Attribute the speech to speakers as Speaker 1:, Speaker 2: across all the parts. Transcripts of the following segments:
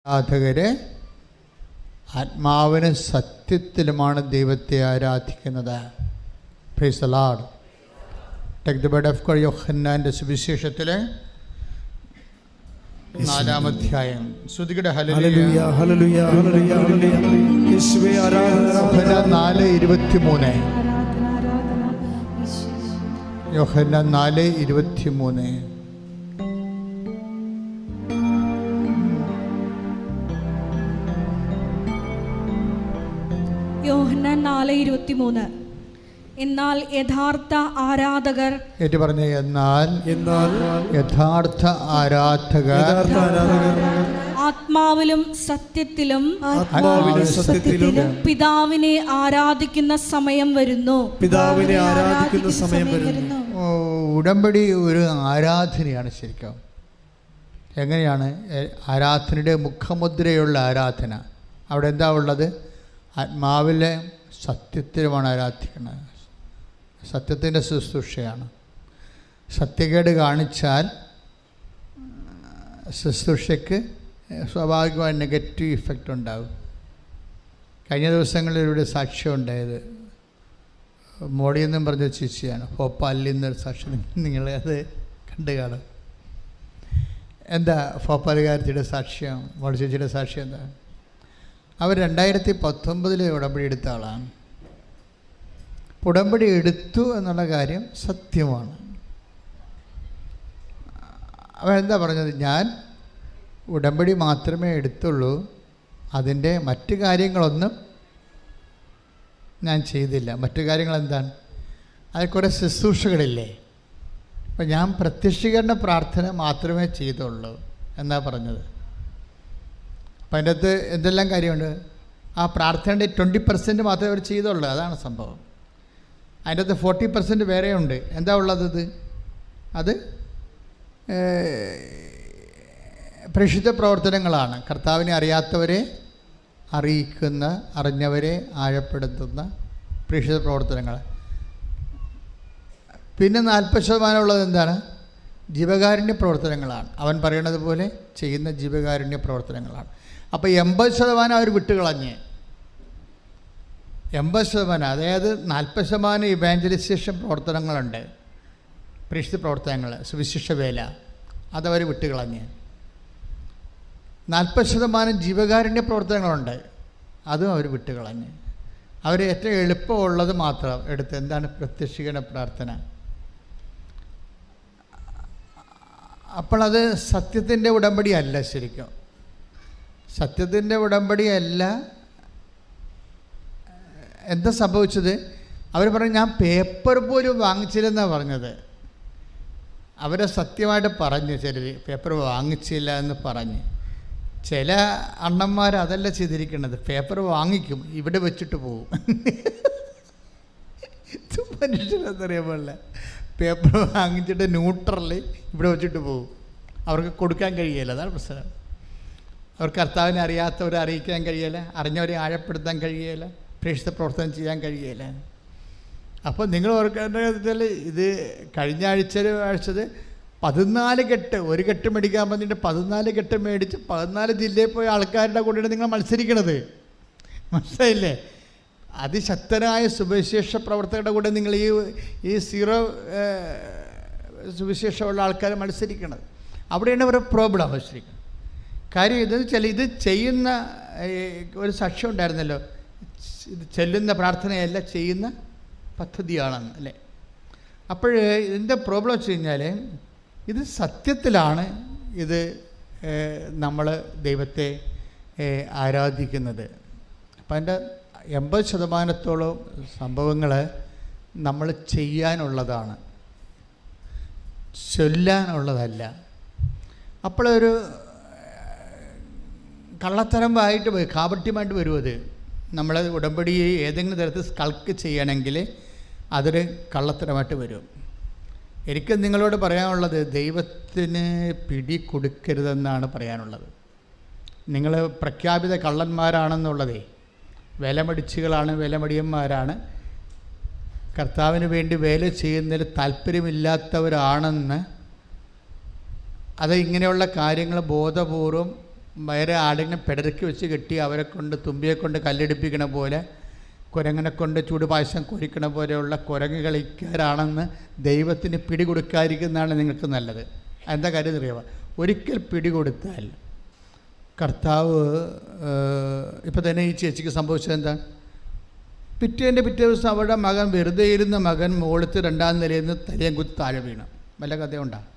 Speaker 1: ആരാധകരെ ആത്മാവിനും സത്യത്തിലുമാണ് ദൈവത്തെ ആരാധിക്കുന്നത്. Praise the lord. Take the bite of യോഹന്നാന്റെ സുവിശേഷത്തിലെ 4-ാം അധ്യായം. ശ്രുതികടെ ഹല്ലേലൂയ ഹല്ലേലൂയ ഹല്ലേലൂയ ഹല്ലേലൂയ. യേശുവേ ആരാധന. 4:23. യോഹന്നാൻ 4:23.
Speaker 2: യോഹന്നാൻ 4:23. എന്നാൽ യഥാർത്ഥ ആരാധകർ
Speaker 1: എന്നാൽ യഥാർത്ഥ ആരാധകർ
Speaker 2: ആത്മാവിലും സത്യത്തിലും പിതാവിനെ ആരാധിക്കുന്ന സമയം വരുന്നു.
Speaker 1: ഉടമ്പടി ഒരു ആരാധനയാണ്. ശരിക്കും എങ്ങനെയാണ് ആരാധനയുടെ മുഖമുദ്രയുള്ള ആരാധന? അവിടെ എന്താ ഉള്ളത്? ആത്മാവിലെ സത്യത്തിലുമാണ് ആരാധിക്കുന്നത്. സത്യത്തിൻ്റെ ശുശ്രൂഷയാണ്. സത്യക്കേട് കാണിച്ചാൽ ശുശ്രൂഷയ്ക്ക് സ്വാഭാവികമായ നെഗറ്റീവ് ഇഫക്റ്റ് ഉണ്ടാകും. കഴിഞ്ഞ ദിവസങ്ങളിൽ ഇവിടെ സാക്ഷ്യം ഉണ്ടായത് മോഡിയെന്നും പറഞ്ഞ ചേച്ചിയാണ്. ഭോപ്പാലിൽ നിന്നൊരു സാക്ഷ്യം, നിങ്ങൾ അത് കണ്ടു കാണും. എന്താ ഭോപ്പാലുകാരത്തിയുടെ സാക്ഷ്യം, മോഡി ചേച്ചിയുടെ സാക്ഷ്യം എന്താ? അവർ 2019 ഉടമ്പടി എടുത്ത ആളാണ്. ഉടമ്പടി എടുത്തു എന്നുള്ള കാര്യം സത്യമാണ്. അവരെന്താ പറഞ്ഞത്? ഞാൻ ഉടമ്പടി മാത്രമേ എടുത്തുള്ളൂ, അതിൻ്റെ മറ്റു കാര്യങ്ങളൊന്നും ഞാൻ ചെയ്തില്ല. മറ്റു കാര്യങ്ങൾ എന്താണ്? അതിൽ കുറേ ശുശ്രൂഷകളില്ലേ, അപ്പം ഞാൻ പ്രത്യക്ഷീകരണ പ്രാർത്ഥന മാത്രമേ ചെയ്തുള്ളൂ എന്നാ പറഞ്ഞത്. അപ്പം അതിൻ്റെ അകത്ത് എന്തെല്ലാം കാര്യമുണ്ട്? ആ പ്രാർത്ഥനയുടെ 20% മാത്രമേ അവർ ചെയ്തുള്ളൂ. അതാണ് സംഭവം. അതിൻ്റെ അകത്ത് 40% വേറെ ഉണ്ട്. എന്താ ഉള്ളത്? അത് പ്രേക്ഷിത പ്രവർത്തനങ്ങളാണ്. കർത്താവിനെ അറിയാത്തവരെ അറിയിക്കുന്ന, അറിഞ്ഞവരെ ആഴപ്പെടുത്തുന്ന പ്രേക്ഷിത പ്രവർത്തനങ്ങൾ. പിന്നെ 40% ഉള്ളത് എന്താണ്? ജീവകാരുണ്യ പ്രവർത്തനങ്ങളാണ്. അവൻ പറയണത് പോലെ ചെയ്യുന്ന ജീവകാരുണ്യ പ്രവർത്തനങ്ങളാണ്. അപ്പോൾ 80% അവർ വിട്ടുകളഞ്ഞ്. 80%, അതായത് 40% ഇവാഞ്ചലൈസേഷൻ പ്രവർത്തനങ്ങളുണ്ട്, പ്രേക്ഷിത പ്രവർത്തനങ്ങൾ, സുവിശേഷ വേല, അതവർ വിട്ടുകളഞ്ഞ്. 40% ജീവകാരുണ്യ പ്രവർത്തനങ്ങളുണ്ട്, അതും അവർ വിട്ടുകളഞ്ഞ്. അവർ ഏറ്റവും എളുപ്പമുള്ളത് മാത്രം എടുത്ത്. എന്താണ്? പ്രത്യക്ഷീകരണ പ്രാർത്ഥന. അപ്പോൾ അത് സത്യത്തിൻ്റെ ഉടമ്പടി അല്ല. ശരിക്കും സത്യത്തിൻ്റെ ഉടമ്പടി അല്ല. എന്താ സംഭവിച്ചത്? അവർ പറഞ്ഞു ഞാൻ പേപ്പർ പോലും വാങ്ങിച്ചില്ലെന്നാണ് പറഞ്ഞത്. അവരെ സത്യമായിട്ട് പറഞ്ഞു. ചിലർ പേപ്പർ വാങ്ങിച്ചില്ല എന്ന് പറഞ്ഞ്. ചില അണ്ണന്മാർ അതല്ല ചെയ്തിരിക്കുന്നത്, പേപ്പർ വാങ്ങിക്കും, ഇവിടെ വെച്ചിട്ട് പോകും. മനുഷ്യരെന്നറിയാൻ പാടില്ല. പേപ്പർ വാങ്ങിച്ചിട്ട് ന്യൂട്രല് ഇവിടെ വെച്ചിട്ട് പോകും. അവർക്ക് കൊടുക്കാൻ കഴിയില്ല. അതാണ് പ്രശ്നം. അവർക്ക് കർത്താവിനെ അറിയാത്തവരെ അറിയിക്കാൻ കഴിയില്ല, അറിഞ്ഞവരെ ആഴപ്പെടുത്താൻ കഴിയില്ല, പ്രേക്ഷിത പ്രവർത്തനം ചെയ്യാൻ കഴിയില്ല. അപ്പോൾ നിങ്ങൾ ഓർക്കേണ്ടത്, ഇത് കഴിഞ്ഞ ആഴ്ചയിൽ വായിച്ചത് 14 കെട്ട്, ഒരു കെട്ട് മേടിക്കാൻ പറഞ്ഞിട്ട് 14 കെട്ട് മേടിച്ച് 14 ജില്ലയിൽ പോയ ആൾക്കാരുടെ കൂടെയാണ് നിങ്ങൾ മത്സരിക്കണത്. മനസ്സിലായില്ലേ? അതിശക്തനായ സുവിശേഷ പ്രവർത്തകരുടെ കൂടെ നിങ്ങൾ ഈ സീറോ സുവിശേഷമുള്ള ആൾക്കാർ മത്സരിക്കണത്. അവിടെയാണ് ഒരു പ്രോബ്ലം മത്സരിക്കുന്നത്. കാര്യം ഇതെന്ന് വെച്ചാൽ ഇത് ചെയ്യുന്ന ഒരു സാക്ഷ്യം ഉണ്ടായിരുന്നല്ലോ, ഇത് ചെല്ലുന്ന പ്രാർത്ഥനയല്ല, ചെയ്യുന്ന പദ്ധതിയാണെന്ന് അല്ലേ. അപ്പോൾ ഇതിൻ്റെ പ്രോബ്ലം വെച്ച് കഴിഞ്ഞാൽ ഇത് സത്യത്തിലാണ് ഇത് നമ്മൾ ദൈവത്തെ ആരാധിക്കുന്നത്. അപ്പം അതിൻ്റെ 80% സംഭവങ്ങൾ നമ്മൾ ചെയ്യാനുള്ളതാണ്, ചൊല്ലാനുള്ളതല്ല. അപ്പോഴൊരു കള്ളത്തരമായിട്ട് കാപട്യമായിട്ട് വരും. അത് നമ്മൾ ഉടമ്പടി ഏതെങ്കിലും തരത്തിൽ സ്കൾക്ക് ചെയ്യണമെങ്കിൽ അതൊരു കള്ളത്തരമായിട്ട് വരും. എനിക്ക് നിങ്ങളോട് പറയാനുള്ളത്, ദൈവത്തിന് പിടി കൊടുക്കരുതെന്നാണ് പറയാനുള്ളത്. നിങ്ങൾ പ്രഖ്യാപിത കള്ളന്മാരാണെന്നുള്ളതേ, വിലമടിച്ചുകളാണ്, വിലമടിയന്മാരാണ്, കർത്താവിന് വേണ്ടി വേല ചെയ്യുന്നതിൽ താല്പര്യമില്ലാത്തവരാണെന്ന് അത് ഇങ്ങനെയുള്ള കാര്യങ്ങൾ ബോധപൂർവം വേറെ ആടിനെ പിടരക്കി വെച്ച് കെട്ടി അവരെ കൊണ്ട് തുമ്പിയെ കൊണ്ട് കല്ലെടുപ്പിക്കണ പോലെ, കുരങ്ങനെ കൊണ്ട് ചൂടുപായസം കുരിക്കണ പോലെയുള്ള കുരങ്ങ് കളിക്കാരാണെന്ന് ദൈവത്തിന് പിടികൊടുക്കാതിരിക്കുന്നതാണ് നിങ്ങൾക്ക് നല്ലത്. എന്താ കാര്യം അറിയാമോ? ഒരിക്കൽ പിടികൊടുത്താൽ കർത്താവ്, ഇപ്പം തന്നെ ഈ ചേച്ചിക്ക് സംഭവിച്ചത് എന്താ? പിറ്റേ ദിവസം അവരുടെ മകൻ, വെറുതെ ഇരുന്ന മകൻ മുകളിലത്തെ 2ാം നിലയിൽ നിന്ന് തലയും കുത്തി താഴെ വീണു. വല്ല കഥയുണ്ടാകും.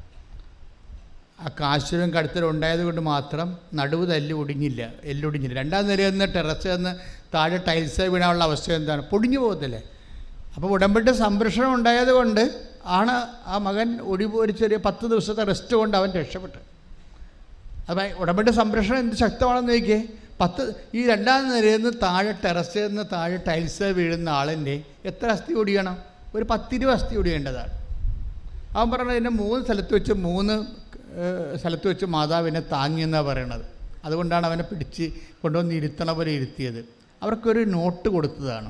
Speaker 1: ആ കാശും കടുത്തലും ഉണ്ടായത് കൊണ്ട് മാത്രം നടുവ് എല്ലൊടിഞ്ഞില്ല. 2ാം നിലയിൽ നിന്ന് ടെറസിൽ നിന്ന് താഴെ ടൈൽസ് വീണാനുള്ള അവസ്ഥ എന്താണ്? പൊടിഞ്ഞു പോകത്തില്ലേ? അപ്പോൾ ഉടമ്പടി സംരക്ഷണം ഉണ്ടായത് കൊണ്ട് ആണ് ആ മകൻ ഒരു ചെറിയ 10 ദിവസത്തെ റെസ്റ്റ് കൊണ്ട് അവൻ രക്ഷപ്പെട്ടു. അത് ഉടമ്പടി സംരക്ഷണം എന്ത് ശക്തമാണെന്ന് നോക്കിയേ. ഈ 2ാം നിലയിൽ നിന്ന് താഴെ ടെറസിൽ നിന്ന് താഴെ ടൈൽസ് വീഴുന്ന ആളിൻ്റെ എത്ര അസ്ഥി ഒടിയണം? ഒരു 10-20 അസ്ഥി ഒടിയേണ്ടതാണ്. അവൻ പറഞ്ഞത് എന്നെ 3 സ്ഥലത്ത് വെച്ച് മാതാവിനെ താങ്ങിയെന്നാണ് പറയണത്. അതുകൊണ്ടാണ് അവനെ പിടിച്ച് കൊണ്ടുവന്ന് ഇരുത്തണ പോലെ ഇരുത്തിയത്. അവർക്കൊരു നോട്ട് കൊടുത്തതാണ്.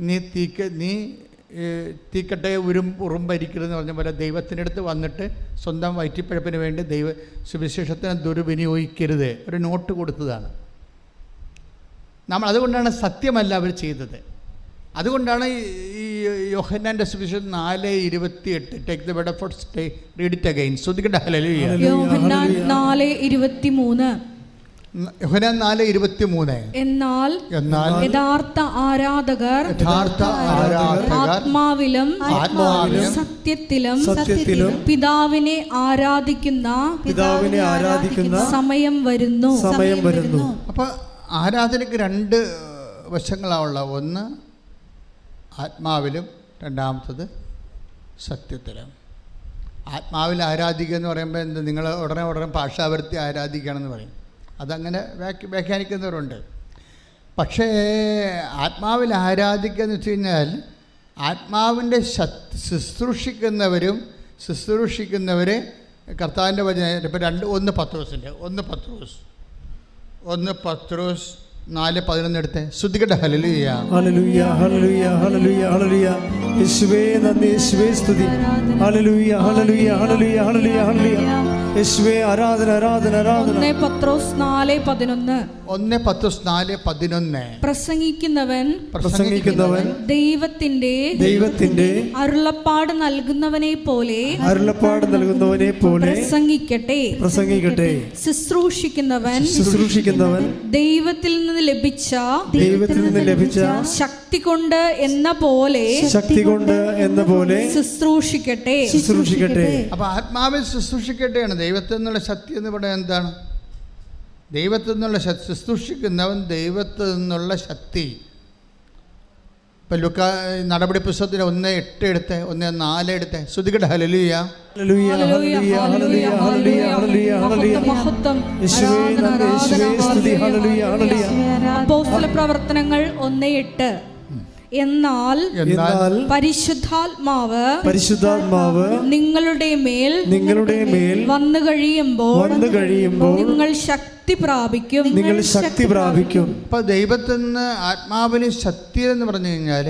Speaker 1: നീ തീക്കട്ടയെ ഉറുമ്പരിക്കരുതെന്ന് പറഞ്ഞ പോലെ ദൈവത്തിൻ്റെ അടുത്ത് വന്നിട്ട് സ്വന്തം വയറ്റിപ്പഴപ്പിന് വേണ്ടി സുവിശേഷത്തിന് ദുർവിനിയോഗിക്കരുത്, ഒരു നോട്ട് കൊടുത്തതാണ്. അതുകൊണ്ടാണ് സത്യമല്ല അവർ ചെയ്തത്. അതുകൊണ്ടാണ് ഈ യോഹന്നാന്റെ സുവിശേഷം 4:28. Take the word of stay, read it again. ശ്രദ്ധിക്കട്ടെ. ഹല്ലേലൂയ.
Speaker 2: യോഹന്നാൻ 4:23.
Speaker 1: യോഹന്നാൻ 4:23.
Speaker 2: എന്നാൽ യഥാർത്ഥ ആരാധകർ ആത്മാവിലും സത്യത്തിലും പിതാവിനെ ആരാധിക്കുന്ന സമയം വരുന്നു.
Speaker 1: അപ്പോൾ ആരാധനയ്ക്ക് 2 വശങ്ങളാണുള്ള. ഒന്ന് ആത്മാവിലും, രണ്ടാമത്തത് സത്യത്തിലും. ആത്മാവിൽ ആരാധിക്കുക എന്ന് പറയുമ്പോൾ എന്ത്? നിങ്ങൾ ഉടനെ ഭാഷാവൃത്തി ആരാധിക്കുകയാണെന്ന് പറയും. അതങ്ങനെ വ്യാഖ്യാനിക്കുന്നവരുണ്ട്. പക്ഷേ ആത്മാവിൽ ആരാധിക്കുക എന്ന് വെച്ച് കഴിഞ്ഞാൽ ആത്മാവിൻ്റെ ശുശ്രൂഷിക്കുന്നവരെ കർത്താവിൻ്റെ വചനം ഇപ്പോൾ 1 പത്രോസ് 4:11 എടുത്ത് ശ്രദ്ധിക്കട്ടെ. ഹല്ലേലൂയ.
Speaker 3: ഹല്ലേലൂയ. ഹല്ലേലൂയ. ഹല്ലേലൂയ. ഹല്ലേലൂയ. യേശുവേ നന്ദി, യേശുവേ സ്തുതി. ഹല്ലേലൂയ. ഹല്ലേലൂയ. ഹല്ലേലൂയ. ഹല്ലേലൂയ. ഹല്ലേലൂയ. യേശുവേ ആരാധന, ആരാധന, ആരാധന.
Speaker 2: 1 പത്രോസ് 4:11.
Speaker 1: 1 പത്രോസ് 4:11.
Speaker 2: പ്രസംഗിക്കുന്നവൻ ദൈവത്തിന്റെ അരുളപ്പാട് നൽകുന്നവനെ പോലെ പ്രസംഗിക്കട്ടെ. ശുശ്രൂഷിക്കുന്നവൻ ദൈവത്തിൽ നിന്ന് ലഭിച്ച ശക്തി കൊണ്ട് എന്ന പോലെ ശുശ്രൂഷിക്കട്ടെ.
Speaker 1: അപ്പൊ ആത്മാവിൽ ശുശ്രൂഷിക്കട്ടെയാണ്. ദൈവത്തിൽ നിന്നുള്ള ശക്തി എന്ന് പറയുന്നത് എന്താണ്? ദൈവത്തിൽ നിന്നുള്ള ശുശ്രൂഷിക്കുന്നവൻ ദൈവത്തിൽ നിന്നുള്ള ശക്തി. ഇപ്പം നടപടി പുസ്തകത്തിന് 1:8 എടുത്ത് 1:4 എടുത്ത് ശ്രദ്ധിക്കട്ടെ. ഹല്ലേലൂയ.
Speaker 2: അപ്പോസ്തല പ്രവർത്തനങ്ങൾ 1:8. എന്നാൽ പരിശുദ്ധാത്മാവ് നിങ്ങളുടെ മേൽ വന്നു കഴിയുമ്പോൾ നിങ്ങൾ ശക്തി പ്രാപിക്കും.
Speaker 1: ഇപ്പൊ ദൈവത്തിൽ നിന്ന് ആത്മാവിന് ശക്തി എന്ന് പറഞ്ഞു കഴിഞ്ഞാൽ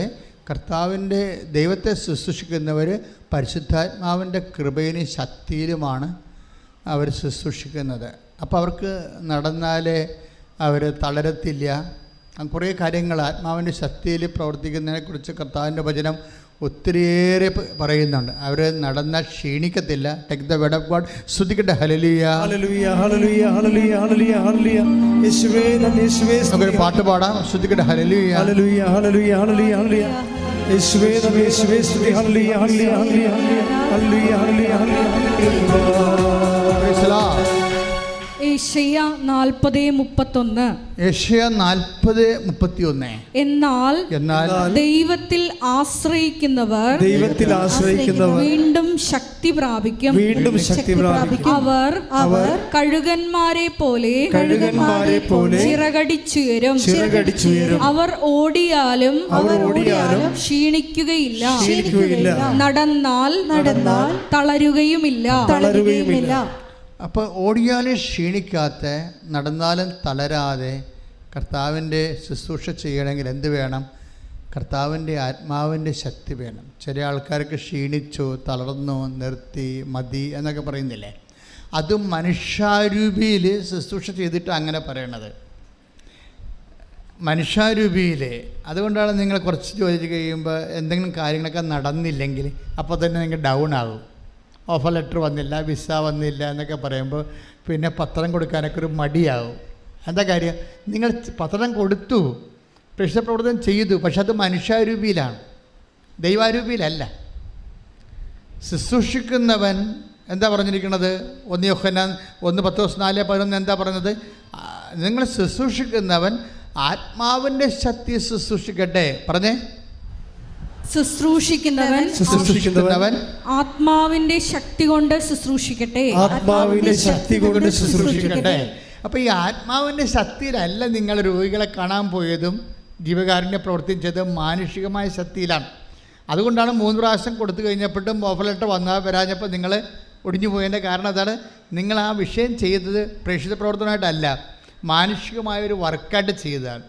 Speaker 1: ദൈവത്തെ ശുശ്രൂഷിക്കുന്നവർ പരിശുദ്ധാത്മാവിൻ്റെ കൃപയിലും ശക്തിയിലുമാണ് അവർ ശുശ്രൂഷിക്കുന്നത്. അപ്പോൾ അവർക്ക് നടന്നാലേ അവർ തളരത്തില്ല. കുറേ കാര്യങ്ങൾ ആത്മാവിൻ്റെ ശക്തിയിൽ പ്രവർത്തിക്കുന്നതിനെക്കുറിച്ച് കർത്താവിൻ്റെ വചനം ഒത്തിരിയേറെ പറയുന്നുണ്ട്. അവർ നടന്നാൽ ക്ഷീണിക്കത്തില്ല. Take the word of God. ശ്രദ്ധിക്കട്ടെ. ഹല്ലേലൂയ. നമുക്കൊരു പാട്ട് പാടാം. ശ്രദ്ധിക്കട്ടെ. ഹല്ലേലൂയ.
Speaker 2: യേശയ്യ 40:31.
Speaker 1: യേശയ്യ 40:31.
Speaker 2: എന്നാൽ ദൈവത്തിൽ ആശ്രയിക്കുന്നവർ വീണ്ടും ശക്തി പ്രാപിക്കും. അവർ കഴുകന്മാരെ പോലെ ചിറകടിച്ചുയരും. അവർ ഓടിയാലും ക്ഷീണിക്കുകയില്ല. നടന്നാൽ തളരുകയുമില്ല.
Speaker 1: അപ്പോൾ ഓടിയാലും ക്ഷീണിക്കാത്ത, നടന്നാലും തളരാതെ കർത്താവിൻ്റെ ശുശ്രൂഷ ചെയ്യണമെങ്കിൽ എന്ത് വേണം? കർത്താവിൻ്റെ ആത്മാവിൻ്റെ ശക്തി വേണം. ചില ആൾക്കാർക്ക് ക്ഷീണിച്ചു, തളർന്നു, നിർത്തി, മതി എന്നൊക്കെ പറയുന്നില്ലേ? അതും മനുഷ്യാരൂപിയിൽ ശുശ്രൂഷ ചെയ്തിട്ട് അങ്ങനെ പറയണത്. മനുഷ്യാരൂപിയിൽ. അതുകൊണ്ടാണ് നിങ്ങൾ കുറച്ച് ചോദിച്ച് കഴിയുമ്പോൾ എന്തെങ്കിലും കാര്യങ്ങളൊക്കെ നടന്നില്ലെങ്കിൽ അപ്പോൾ തന്നെ നിങ്ങൾ ഡൗൺ ആകും. ഓഫർ ലെറ്റർ വന്നില്ല, വിസ വന്നില്ല എന്നൊക്കെ പറയുമ്പോൾ പിന്നെ പത്രം കൊടുക്കാനൊക്കെ ഒരു മടിയാവും. എന്താ കാര്യം? നിങ്ങൾ പത്രം കൊടുത്തു, പ്രേക്ഷിത പ്രവർത്തനം ചെയ്തു, പക്ഷെ അത് മനുഷ്യാരൂപിയിലാണ്, ദൈവാരൂപിയിലല്ല. ശുശ്രൂഷിക്കുന്നവൻ എന്താ പറഞ്ഞിരിക്കുന്നത്? 1 യോഹന്നാൻ 1:10-4-11 എന്താ പറഞ്ഞത്? നിങ്ങൾ ശുശ്രൂഷിക്കുന്നവൻ ആത്മാവിൻ്റെ ശക്തി ശുശ്രൂഷിക്കട്ടെ. പറഞ്ഞേ,
Speaker 2: ശുശ്രൂഷിക്കുന്നവൻ ആത്മാവിന്റെ ശക്തി കൊണ്ട് ശുശ്രൂഷിക്കട്ടെ.
Speaker 3: ആത്മാവിന്റെ ശക്തി കൊണ്ട് ശുശ്രൂഷിക്കട്ടെ.
Speaker 1: അപ്പോൾ ഈ ആത്മാവിൻ്റെ ശക്തിയിലല്ല നിങ്ങൾ രോഗികളെ കാണാൻ പോയതും ജീവകാരുണ്യ പ്രവർത്തനം ചെയ്തതും മാനുഷികമായ ശക്തിയിലാണ്. അതുകൊണ്ടാണ് 3 പ്രാവശ്യം കൊടുത്തു കഴിഞ്ഞപ്പോഴും ഓഫർ ലെറ്റർ വരാഞ്ഞപ്പോൾ നിങ്ങൾ ഒടിഞ്ഞു പോയതിൻ്റെ കാരണം അതാണ്. നിങ്ങൾ ആ വിഷയം ചെയ്തത് പ്രേക്ഷിത പ്രവർത്തനമായിട്ടല്ല, മാനുഷികമായൊരു വർക്കായിട്ട് ചെയ്തതാണ്.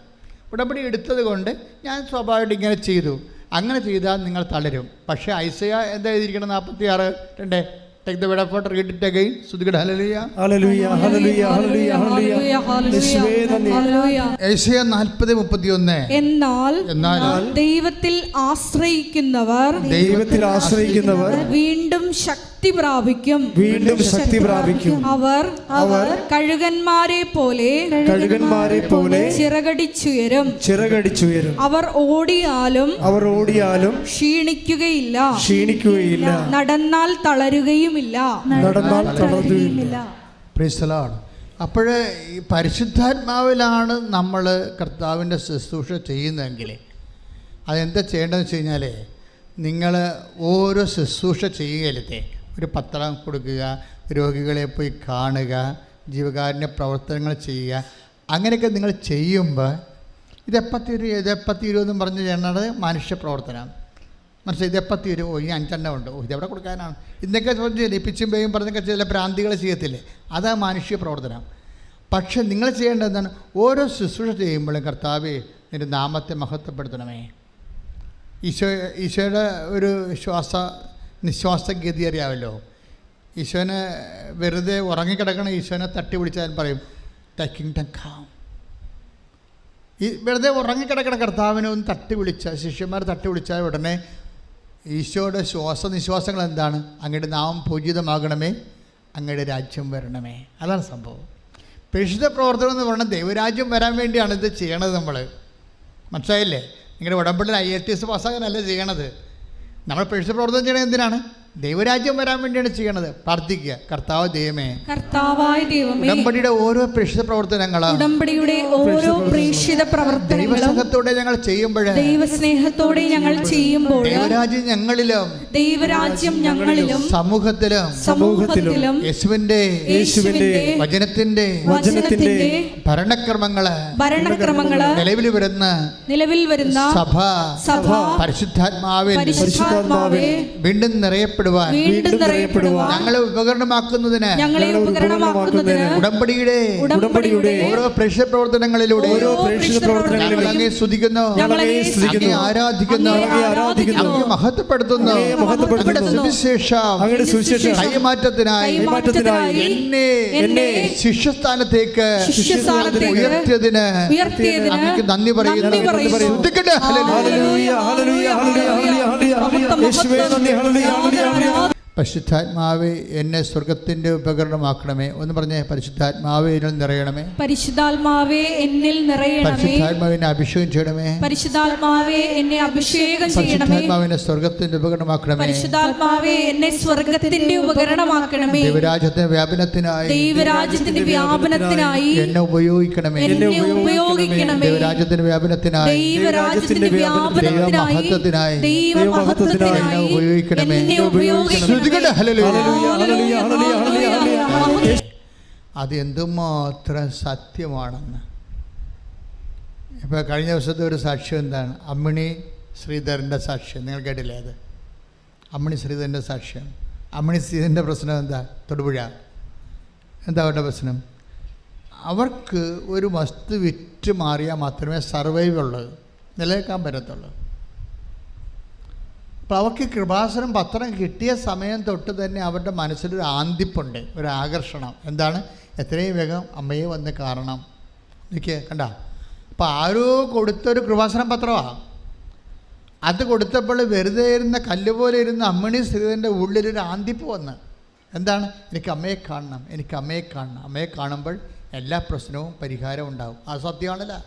Speaker 1: ഉടമ്പടി എടുത്തത് കൊണ്ട് ഞാൻ സ്വാഭാവികമായിട്ട് ഇങ്ങനെ ചെയ്തു. അങ്ങനെ ചെയ്താൽ നിങ്ങൾ തളരും. പക്ഷേ ഐസയ എന്താ എഴുതിയിരിക്കണം? 46:2. Take the word of God, read it again. Sudhigad hallelujah.
Speaker 3: Hallelujah, hallelujah, hallelujah, hallelujah.
Speaker 1: Isaiah 40:31.
Speaker 2: എന്നാൽ ദൈവത്തിൽ ആശ്രയിക്കുന്നവർ വീണ്ടും ശക്തി പ്രാപിക്കും. അവർ കഴുകന്മാരെ പോലെ ചിറകടിച്ചുയരും. അവർ ഓടിയാലും ക്ഷീണിക്കുകയില്ല. നടന്നാൽ തളരുകയും.
Speaker 1: അപ്പോൾ ഈ പരിശുദ്ധാത്മാവിലാണ് നമ്മൾ കർത്താവിൻ്റെ ശുശ്രൂഷ ചെയ്യുന്നതെങ്കിൽ അതെന്താ ചെയ്യേണ്ടതെന്ന് വെച്ച് കഴിഞ്ഞാൽ, നിങ്ങൾ ഓരോ ശുശ്രൂഷ ചെയ്യുകയില്ലേ, ഒരു പത്രം കൊടുക്കുക, രോഗികളെ പോയി കാണുക, ജീവകാരുണ്യ പ്രവർത്തനങ്ങൾ ചെയ്യുക, അങ്ങനെയൊക്കെ നിങ്ങൾ ചെയ്യുമ്പോൾ ഇതെപ്പം തീരുമെന്നും പറഞ്ഞ് ചെയ്യണത് മനുഷ്യ പ്രവർത്തനമാണ്. മനസ്സിലായി? ഇതെപ്പം തീരും? ഈ 5 ഉണ്ട്, ഇതെവിടെ കൊടുക്കാനാണ്? ഇന്നൊക്കെ ചോദിച്ചില്ലേ, പിച്ചും പേയും പറഞ്ഞൊക്കെ ചില ഭ്രാന്തികൾ ചെയ്യത്തില്ലേ, അതാ മാനുഷിക പ്രവർത്തനം. പക്ഷെ നിങ്ങൾ ചെയ്യേണ്ടത് എന്താണ്? ഓരോ ശുശ്രൂഷ ചെയ്യുമ്പോഴും കർത്താവേ നിൻ്റെ നാമത്തെ മഹത്വപ്പെടുത്തണമേ. ഈശോയുടെ ഒരു നിശ്വാസഗതി അറിയാമല്ലോ. ഈശോനെ വെറുതെ ഉറങ്ങിക്കിടക്കണ ഈശോനെ തട്ടി വിളിച്ചാൽ പറയും ടേക്കിംഗ് ദ കാം. ഈ വെറുതെ ഉറങ്ങിക്കിടക്കണ കർത്താവിനെ ഒന്ന് തട്ടി വിളിച്ചാൽ, ശിഷ്യന്മാർ തട്ടി വിളിച്ചാൽ ഉടനെ ഈശോയുടെ നിശ്വാസങ്ങൾ എന്താണ്? അങ്ങയുടെ നാമം പൂജിതമാകണമേ, അങ്ങയുടെ രാജ്യം വരണമേ. അതാണ് സംഭവം. പ്രേക്ഷിത പ്രവർത്തനം എന്ന് പറഞ്ഞാൽ ദൈവരാജ്യം വരാൻ വേണ്ടിയാണ് ഇത് ചെയ്യണത്. നമ്മൾ മനസ്സിലായില്ലേ? നിങ്ങളുടെ ഉടമ്പടിയിൽ IELTS പാസ്സാകാനല്ല ചെയ്യണത്. നമ്മൾ പ്രേക്ഷിത പ്രവർത്തനം ചെയ്യണത് എന്തിനാണ്? ദൈവരാജ്യം വരാൻ വേണ്ടിയാണ് ചെയ്യണത്. പ്രാർത്ഥിക്കുക, കർത്താവായ ദൈവമേ, ഉടമ്പടിയുടെ ഓരോ പ്രേക്ഷിത പ്രവർത്തനങ്ങളും ദൈവസ്നേഹത്തോടെ ഞങ്ങൾ ചെയ്യുമ്പോൾ ദൈവരാജ്യം ഞങ്ങളിലും സമൂഹത്തിലും യേശുവിന്റെ വചനത്തിന്റെ ഭരണക്രമങ്ങള് നിലവിൽ വരുന്ന സഭ പരിശുദ്ധാത്മാവിൽ വീണ്ടും നിറയപ്പെടും. ഞങ്ങളെ ഉപകരണമാക്കുന്നതിന് ഉടമ്പടിയുടെ ഓരോ പ്രേക്ഷിത പ്രവർത്തനങ്ങളിലൂടെ അങ്ങയെ സ്തുതിക്കുന്നു, അങ്ങയെ ആരാധിക്കുന്നു, അങ്ങയെ മഹത്വപ്പെടുത്തുന്നു. സുവിശേഷം കൈമാറ്റത്തിനായി എന്നെ ശിഷ്യസ്ഥാനത്തേക്ക് ഉയർത്തിയതിന് അങ്ങേക്ക് നന്ദി പറയുന്നു. പരിശുദ്ധാത്മാവേ എന്നെ സ്വർഗത്തിന്റെ ഉപകരണമാക്കണമേ. ഒന്ന് പറഞ്ഞേ, പരിശുദ്ധാത്മാവേ എന്നിൽ നിറയണമേ.
Speaker 2: പരിശുദ്ധാത്മാവേ എന്നിൽ നിറയണമേ.
Speaker 1: പരിശുദ്ധാത്മാവേ എന്നെ അഭിഷേകം ചെയ്യണമേ.
Speaker 2: പരിശുദ്ധാത്മാവേ എന്നെ അഭിഷേകം ചെയ്യണമേ.
Speaker 1: പരിശുദ്ധാത്മാവിനെ സ്വർഗത്തിന്റെ ഉപകരണമാക്കണമേ.
Speaker 2: പരിശുദ്ധാത്മാവേ എന്നെ സ്വർഗത്തിന്റെ ഉപകരണമാക്കണമേ.
Speaker 1: ദൈവരാജ്യത്തിന്റെ വ്യാപനത്തിനായി എന്നെ ഉപയോഗിക്കണമേ. ദൈവരാജ്യത്തിന്റെ വ്യാപനത്തിനായി ദൈവമഹത്വത്തിനായി എന്നെ ഉപയോഗിക്കണമേ. അത് എന്തുമാത്രം സത്യമാണെന്ന്. ഇപ്പോൾ കഴിഞ്ഞ ദിവസത്തെ ഒരു സാക്ഷ്യം എന്താണ്? അമ്മിണി ശ്രീധരൻ്റെ സാക്ഷ്യം നിങ്ങൾ കേട്ടില്ലേ? അത് അമ്മിണി ശ്രീധരൻ്റെ സാക്ഷ്യം. അമ്മിണി ശ്രീധരൻ്റെ പ്രശ്നം എന്താ? തൊടുപുഴ. എന്താ അവരുടെ പ്രശ്നം? അവർക്ക് ഒരു വസ്തു വിറ്റ് മാറിയാൽ മാത്രമേ സർവൈവ് ഉള്ളൂ, നിലനിൽക്കാൻ പറ്റത്തുള്ളൂ. അപ്പോൾ അവർക്ക് കൃപാസനം പത്രം കിട്ടിയ സമയം തൊട്ട് തന്നെ അവരുടെ മനസ്സിലൊരു ആന്തിപ്പുണ്ട്, ഒരു ആകർഷണം. എന്താണ്? എത്രയും വേഗം അമ്മയെ വന്ന് കാണണം. എനിക്ക് കണ്ട, അപ്പോൾ ആരോ കൊടുത്തൊരു കൃപാസനം പത്രമാണ്. അത് കൊടുത്തപ്പോൾ വെറുതെ ഇരുന്ന കല്ലുപോലെ ഇരുന്ന അമ്മിണി ശ്രീധരൻ്റെ ഉള്ളിലൊരു ആന്തിപ്പ് വന്ന്, എന്താണ്? എനിക്ക് അമ്മയെ കാണണം, എനിക്ക് അമ്മയെ കാണണം. അമ്മയെ കാണുമ്പോൾ എല്ലാ പ്രശ്നവും പരിഹാരം ഉണ്ടാകും. അത് സത്യമാണല്ലോ.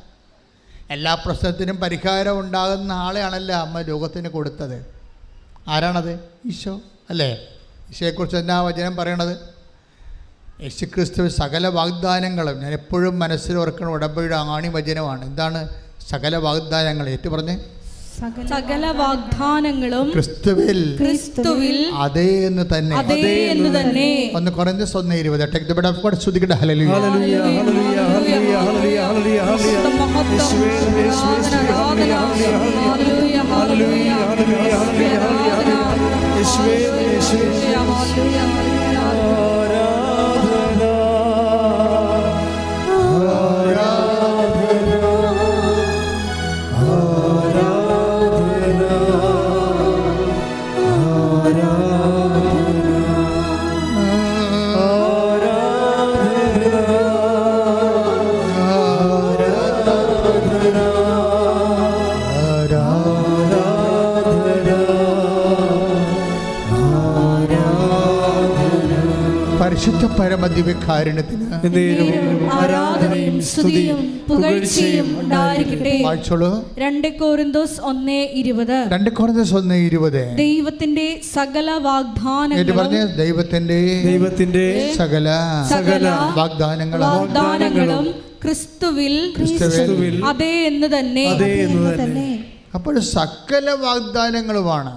Speaker 1: എല്ലാ പ്രശ്നത്തിനും പരിഹാരം ഉണ്ടാകുന്ന ആളെയാണല്ലോ അമ്മ ലോകത്തിന് കൊടുത്തത്. ആരാണത്? ഈശോ അല്ലേ? ഈശോയെക്കുറിച്ച് എന്നാ വചനം പറയണത്? യേശുക്രിസ്തു സകല വാഗ്ദാനങ്ങളും, ഞാൻ എപ്പോഴും മനസ്സിൽ ഓർക്കുന്ന ഉടമ്പടിയുടെ ആണി വചനമാണ്. എന്താണ് സകല വാഗ്ദാനങ്ങൾ? ഏറ്റു പറഞ്ഞ്,
Speaker 2: സകല വാഗ്ദാനങ്ങളും ക്രിസ്തുവിൽ
Speaker 1: അതേ എന്ന് തന്നെ. ഒന്ന് Korinthos 1:20. Take the word of God. സ്തുതിക്കട്ടെ. ഹല്ലേലൂയ,
Speaker 3: ഹല്ലേലൂയ, ഹല്ലേലൂയ, ഹല്ലേലൂയ, ഹല്ലേലൂയ, ഹല്ലേലൂയ, ഹല്ലേലൂയ. യേശുവേ, യേശുവേ, ഹല്ലേലൂയ, ഹല്ലേലൂയ, ഹല്ലേലൂയ, ഹല്ലേലൂയ. യേശുവേ, യേശുവേ,
Speaker 1: പരിശുദ്ധ പരമദിവ്യകാരുണ്യത്തിന്
Speaker 2: ആരാധനയും സ്തുതിയും പുകഴ്ചയും ഉണ്ടായിരിക്കട്ടെ.
Speaker 3: 2
Speaker 2: കൊരിന്തോസ് 1:20. ദൈവത്തിന്റെ സകല വാഗ്ദാനങ്ങളും,
Speaker 1: ദൈവത്തിന്റെ സകല വാഗ്ദാനങ്ങളും ക്രിസ്തുവിൽ
Speaker 2: അതേ എന്ന് തന്നെ.
Speaker 1: അപ്പോൾ സകല വാഗ്ദാനങ്ങളുമാണ്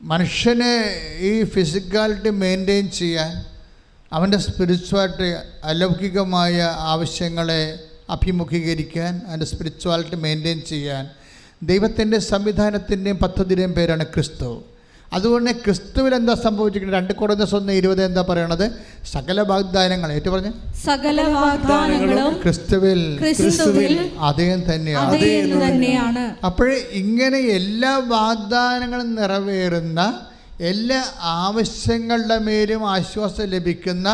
Speaker 1: മനുഷ്യനെ ഈ ഫിസിക്കാലിറ്റി മെയിൻറ്റെയിൻ ചെയ്യാൻ, അവൻ്റെ സ്പിരിച്വാലിറ്റി അലൗകികമായ ആവശ്യങ്ങളെ അഭിമുഖീകരിക്കാൻ, അവൻ്റെ സ്പിരിച്വാലിറ്റി മെയിൻറ്റെയിൻ ചെയ്യാൻ ദൈവത്തിൻ്റെ സംവിധാനത്തിൻ്റെയും പദ്ധതിയുടെയും പേരാണ് ക്രിസ്തു. അതുകൊണ്ട് ക്രിസ്തുവിൽ എന്താ സംഭവിച്ചിരിക്കുന്നത്? 2 കൊരിന്തോസ് 1:20 എന്താ പറയണത്? സകല വാഗ്ദാനങ്ങൾ, ഏറ്റു പറഞ്ഞ്,
Speaker 2: സകല വാഗ്ദാനങ്ങളും
Speaker 1: ക്രിസ്തുവിൽ അതേ തന്നെയാണ്. അപ്പോൾ ഇങ്ങനെ എല്ലാ വാഗ്ദാനങ്ങളും നിറവേറുന്ന, എല്ലാ ആവശ്യങ്ങളുടെ മേലും ആശ്വാസം ലഭിക്കുന്ന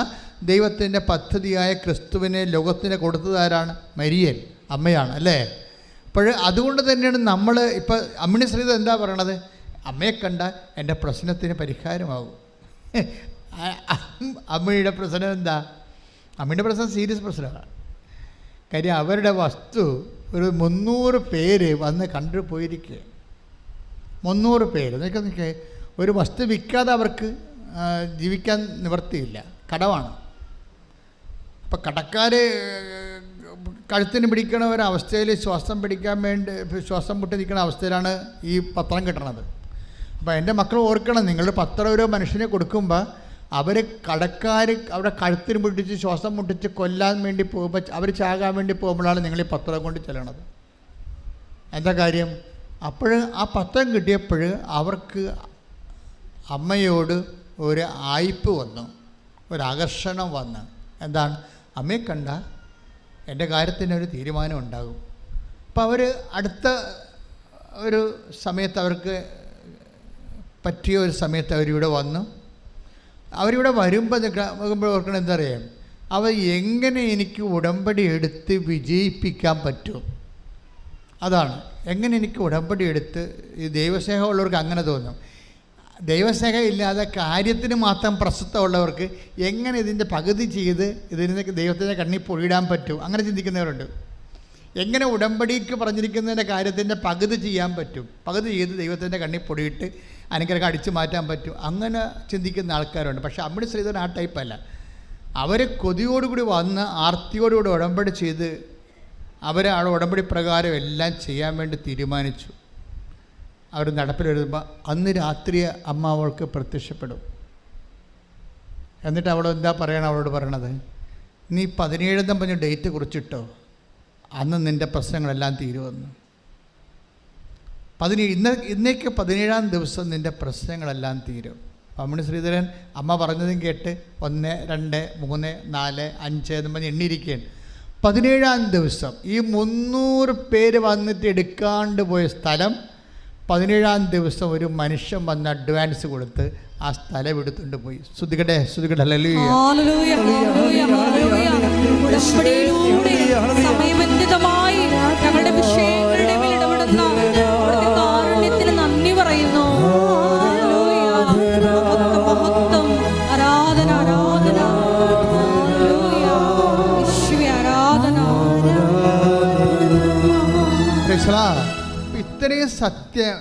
Speaker 1: ദൈവത്തിൻ്റെ പദ്ധതിയായ ക്രിസ്തുവിനെ ലോകത്തിന് കൊടുത്തതാരാണ്? മരിയൻ, അമ്മയാണ് അല്ലേ? അപ്പോൾ അതുകൊണ്ട് തന്നെയാണ് നമ്മൾ ഇപ്പോൾ അമ്മിണി ശ്രീധ എന്താ പറയണത്? അമ്മയെ കണ്ടാൽ എൻ്റെ പ്രശ്നത്തിന് പരിഹാരമാകും. അമ്മയുടെ പ്രശ്നം എന്താ? അമ്മയുടെ പ്രശ്നം സീരിയസ് പ്രശ്നമാണ്. കാര്യം അവരുടെ വസ്തു ഒരു 300 പേര് വന്ന് കണ്ടു പോയിരിക്കുക. 300 പേര് നിൽക്കുക. ഒരു വസ്തു വിൽക്കാതെ അവർക്ക് ജീവിക്കാൻ നിവർത്തിയില്ല, കടമാണ്. അപ്പം കടക്കാർ കഴുത്തിന് പിടിക്കണ ഒരവസ്ഥയിൽ ശ്വാസം പിടിക്കാൻ വേണ്ടി ശ്വാസം മുട്ടി നിൽക്കുന്ന അവസ്ഥയിലാണ് ഈ പത്രം കിട്ടണത്. അപ്പോൾ എൻ്റെ മക്കൾ ഓർക്കണം, നിങ്ങൾ പത്രം ഒരു മനുഷ്യനെ കൊടുക്കുമ്പോൾ അവർ കടക്കാർ അവിടെ കഴുത്തിന് പിടിച്ച് ശ്വാസം മുട്ടിച്ച് കൊല്ലാൻ വേണ്ടി പോകുമ്പോൾ, അവർ ചാകാൻ വേണ്ടി പോകുമ്പോഴാണ് നിങ്ങൾ ഈ പത്രം കൊണ്ട് ചെല്ലണത്. എന്താ കാര്യം? അപ്പോൾ ആ പത്രം കിട്ടിയപ്പോൾ അവർക്ക് അമ്മയോട് ഒരു ആയ്പ് വന്നു, ഒരാകർഷണം വന്നു. എന്താണ്? അമ്മയെ കണ്ട എൻ്റെ കാര്യത്തിനൊരു തീരുമാനം ഉണ്ടാകും. അപ്പോൾ അവർ അടുത്ത ഒരു സമയത്ത്, അവർക്ക് പറ്റിയ ഒരു സമയത്ത് അവരിവിടെ വന്നു. അവരിവിടെ വരുമ്പോൾ ഓർക്കണം, എന്താ അറിയാം, അവർ എങ്ങനെ എനിക്ക് ഉടമ്പടി എടുത്ത് വിജയിപ്പിക്കാൻ പറ്റും, അതാണ്. എങ്ങനെ എനിക്ക് ഉടമ്പടി എടുത്ത്, ഈ ദൈവസ്നേഹമുള്ളവർക്ക് അങ്ങനെ തോന്നും. ദൈവസ്നേഹം ഇല്ലാതെ കാര്യത്തിന് മാത്രം പ്രസക്തമുള്ളവർക്ക് എങ്ങനെ ഇതിൻ്റെ പകുതി ചെയ്ത് ഇതിന് ദൈവത്തിൻ്റെ കണ്ണിൽ പൊഴിയിടാൻ പറ്റും, അങ്ങനെ ചിന്തിക്കുന്നവരുണ്ട്. എങ്ങനെ ഉടമ്പടിക്ക് പറഞ്ഞിരിക്കുന്നതിൻ്റെ കാര്യത്തിൻ്റെ പകുതി ചെയ്യാൻ പറ്റും, പകുതി ചെയ്ത് ദൈവത്തിൻ്റെ കണ്ണിൽ പൊടിയിട്ട് അനുഗ്രഹം അടിച്ചു മാറ്റാൻ പറ്റും, അങ്ങനെ ചിന്തിക്കുന്ന ആൾക്കാരുണ്ട്. പക്ഷേ അമ്മിണി ശ്രീധരൻ ആ ടൈപ്പല്ല. അവർ കൊതിയോടുകൂടി വന്ന് ആർത്തിയോടുകൂടി ഉടമ്പടി ചെയ്ത് അവർ ആ ഉടമ്പടി പ്രകാരം എല്ലാം ചെയ്യാൻ വേണ്ടി തീരുമാനിച്ചു. അവർ നടപ്പിലെഴുതുമ്പോൾ അന്ന് രാത്രി അമ്മ അവൾക്ക് പ്രത്യക്ഷപ്പെടും. എന്നിട്ട് അവൾ എന്താ പറയണം? അവളോട് പറയണത്, നീ 17 പറഞ്ഞ ഡേറ്റ് കുറിച്ചിട്ടോ, അന്ന് നിൻ്റെ പ്രശ്നങ്ങളെല്ലാം തീരുമെന്ന്. 17 ഇന്നേക്ക് 17-ാം ദിവസം നിൻ്റെ പ്രശ്നങ്ങളെല്ലാം തീരും. അമ്മിണി ശ്രീധരൻ അമ്മ പറഞ്ഞതും കേട്ട് 1, 2, 3, 4, 5 എന്ന് പറഞ്ഞ് എണ്ണിയിരിക്കുകയാണ്. 17-ാം ദിവസം ഈ 300 പേര് വന്നിട്ട് എടുക്കാണ്ട് പോയ സ്ഥലം 17-ാം ദിവസം ഒരു മനുഷ്യൻ വന്ന് അഡ്വാൻസ് കൊടുത്ത് ആ സ്ഥലം എടുത്തുകൊണ്ട് പോയി. ശ്രുതികട്ടെ ഹല്ലേലൂയ.
Speaker 2: സമയബന്ധിതമായി ഞങ്ങളുടെ വിഷയങ്ങളുടെ മേൽ ഇടപെടുന്ന കാരുണ്യത്തിന് നന്ദി പറയുന്നു. മഹത്വം, ആരാധന, ആരാധന, ആരാധന.
Speaker 1: ഇത്രയും സത്യം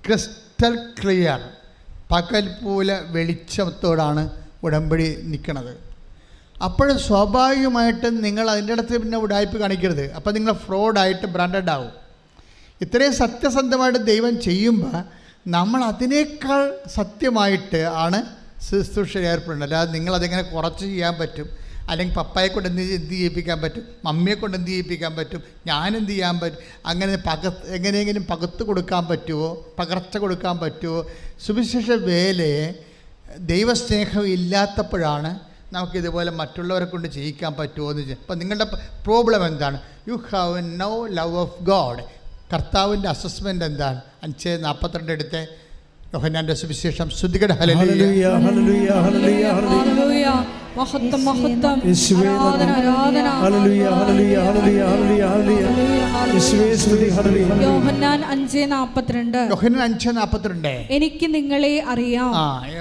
Speaker 1: ക്രിസ്റ്റൽ ക്ലിയർ, പകൽ പോലെ വെളിച്ചത്തോടാണ് ഉടമ്പടി നിൽക്കുന്നത്. അപ്പോൾ സ്വാഭാവികമായിട്ടും നിങ്ങൾ അതിൻ്റെ അടുത്ത് പിന്നെ ഉടായ്പ കാണിക്കരുത്. അപ്പോൾ നിങ്ങൾ ഫ്രോഡായിട്ട് ബ്രാൻഡഡ് ആവും. ഇത്രയും സത്യസന്ധമായിട്ട് ദൈവം ചെയ്യുമ്പോൾ നമ്മൾ അതിനേക്കാൾ സത്യമായിട്ട് ആണ് ശുശ്രൂഷ ഏർപ്പെടുന്നത്. അല്ലാതെ നിങ്ങളതെങ്ങനെ കുറച്ച് ചെയ്യാൻ പറ്റും, അല്ലെങ്കിൽ പപ്പായെ കൊണ്ട് എന്ത് ചെയ്യിപ്പിക്കാൻ പറ്റും, മമ്മിയെ കൊണ്ട് എന്ത് ചെയ്യിപ്പിക്കാൻ പറ്റും, ഞാനെന്ത് ചെയ്യാൻ പറ്റും, അങ്ങനെ എങ്ങനെയെങ്കിലും പകർത്ത് കൊടുക്കാൻ പറ്റുമോ, പകർച്ച കൊടുക്കാൻ പറ്റുമോ? സുവിശേഷ വേലയെ ദൈവസ്നേഹം ഇല്ലാത്തപ്പോഴാണ് നമുക്കിതുപോലെ മറ്റുള്ളവരെ കൊണ്ട് ചെയ്യിക്കാൻ പറ്റുമോ എന്ന് വെച്ചാൽ. അപ്പം നിങ്ങളുടെ പ്രോബ്ലം എന്താണ്? You have no love of God. കർത്താവിൻ്റെ അസസ്മെൻ്റ് എന്താണ്? 5:42 എടുത്ത് യോഹന്നാന്റെ സുവിശേഷം. ശ്രുതികട ഹല്ലേലൂയ, ഹല്ലേലൂയ, ഹല്ലേലൂയ, ഹല്ലേലൂയ.
Speaker 2: മഹത്വം, മഹത്വം,
Speaker 3: യേശുവേ
Speaker 2: ആരാധന, ആരാധന.
Speaker 3: ഹല്ലേലൂയ, ഹല്ലേലൂയ, ഹല്ലേലൂയ, ഹല്ലേലൂയ, ഹല്ലേലൂയ. യേശുവേ സ്തുതി, ഹല്ലേലൂയ.
Speaker 2: യോഹന്നാൻ 5:42.
Speaker 1: യോഹന്നാൻ 5:42.
Speaker 2: എനിക്ക് നിങ്ങളെ അറിയാം.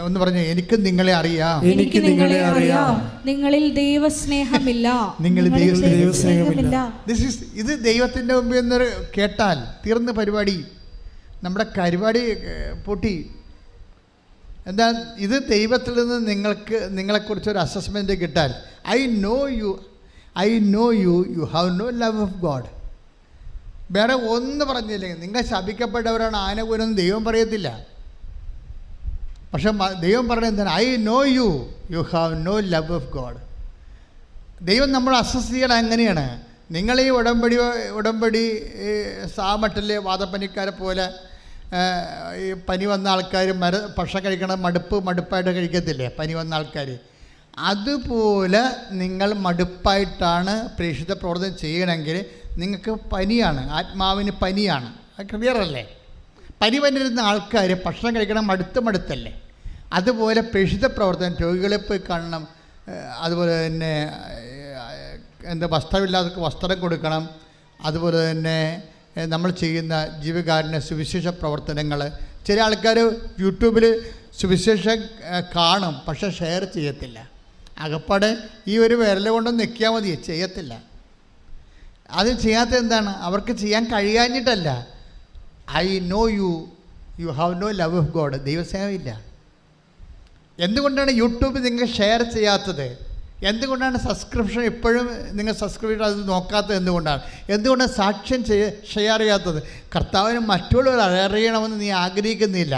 Speaker 1: ഒന്ന് പറഞ്ഞു, എനിക്ക് നിങ്ങളെ അറിയാം.
Speaker 2: എനിക്ക് നിങ്ങളെ അറിയാം. നിങ്ങളിൽ ദൈവസ്നേഹമില്ല.
Speaker 1: നിങ്ങളിൽ
Speaker 3: ദൈവസ്നേഹമില്ല.
Speaker 1: ഇത് ദൈവത്തിൻ്റെ മുമ്പിൽ നിന്ന് കേട്ടാൽ തീർന്ന പരിപാടി. നമ്മുടെ പരിപാടി പൊട്ടി. എന്താ ഇത്? ദൈവത്തിൽ നിന്ന് നിങ്ങളെക്കുറിച്ചൊരു അസസ്മെൻ്റ് കിട്ടാൽ, I know you have no love of God. വേറെ ഒന്ന് പറഞ്ഞില്ലെങ്കിൽ നിങ്ങൾ ശപിക്കപ്പെട്ടവരാണ്, ആനകൂലെന്ന് ദൈവം പറയത്തില്ല. പക്ഷെ ദൈവം പറയുന്നത് എന്താണ്? I know you have no love of God. ദൈവം നമ്മൾ അസസ് ചെയ്യണം. എങ്ങനെയാണ്? നിങ്ങൾ ഈ ഉടമ്പടി സാമട്ടിലെ വാദപ്പനിക്കാരെ പോലെ ഈ പനി വന്ന ആൾക്കാർ ഭക്ഷണം കഴിക്കണം മടുപ്പായിട്ട് കഴിക്കത്തില്ലേ പനി വന്ന ആൾക്കാർ? അതുപോലെ നിങ്ങൾ മടുപ്പായിട്ടാണ് പ്രേക്ഷിത പ്രവർത്തനം ചെയ്യണമെങ്കിൽ നിങ്ങൾക്ക് പനിയാണ്, ആത്മാവിന് പനിയാണ്. അത് ക്ലിയർ അല്ലേ? പനി വന്നിരുന്ന ആൾക്കാർ ഭക്ഷണം കഴിക്കണം മടുത്തല്ലേ? അതുപോലെ പ്രേക്ഷിത പ്രവർത്തനം, രോഗികളെ പോയി കാണണം, അതുപോലെ തന്നെ വസ്ത്രമില്ലാത്തവർക്ക് വസ്ത്രം കൊടുക്കണം, അതുപോലെ തന്നെ നമ്മൾ ചെയ്യുന്ന ജീവകാരുണ്യ സുവിശേഷ പ്രവർത്തനങ്ങൾ. ചില ആൾക്കാർ യൂട്യൂബിൽ സുവിശേഷം കാണും, പക്ഷെ ഷെയർ ചെയ്യത്തില്ല. അകപ്പാടെ ഈ ഒരു വിരൽ കൊണ്ടൊന്ന് നിൽക്കിയാൽ മതി, ചെയ്യത്തില്ല. അത് ചെയ്യാത്തത് എന്താണ്? അവർക്ക് ചെയ്യാൻ കഴിയാഞ്ഞിട്ടല്ല. I know you have no love of God. ദൈവസ്നേഹമില്ല. എന്തുകൊണ്ടാണ് യൂട്യൂബ് നിങ്ങൾ ഷെയർ ചെയ്യാത്തത്? എന്തുകൊണ്ടാണ് സബ്സ്ക്രിപ്ഷൻ ഇപ്പോഴും നിങ്ങൾ സബ്സ്ക്രൈബ് അത് നോക്കാത്തത്? എന്തുകൊണ്ടാണ് സാക്ഷ്യം ഷെയർ ചെയ്യാത്തത്? കർത്താവിന് മറ്റുള്ളവർ അറിയണമെന്ന് നീ ആഗ്രഹിക്കുന്നില്ല.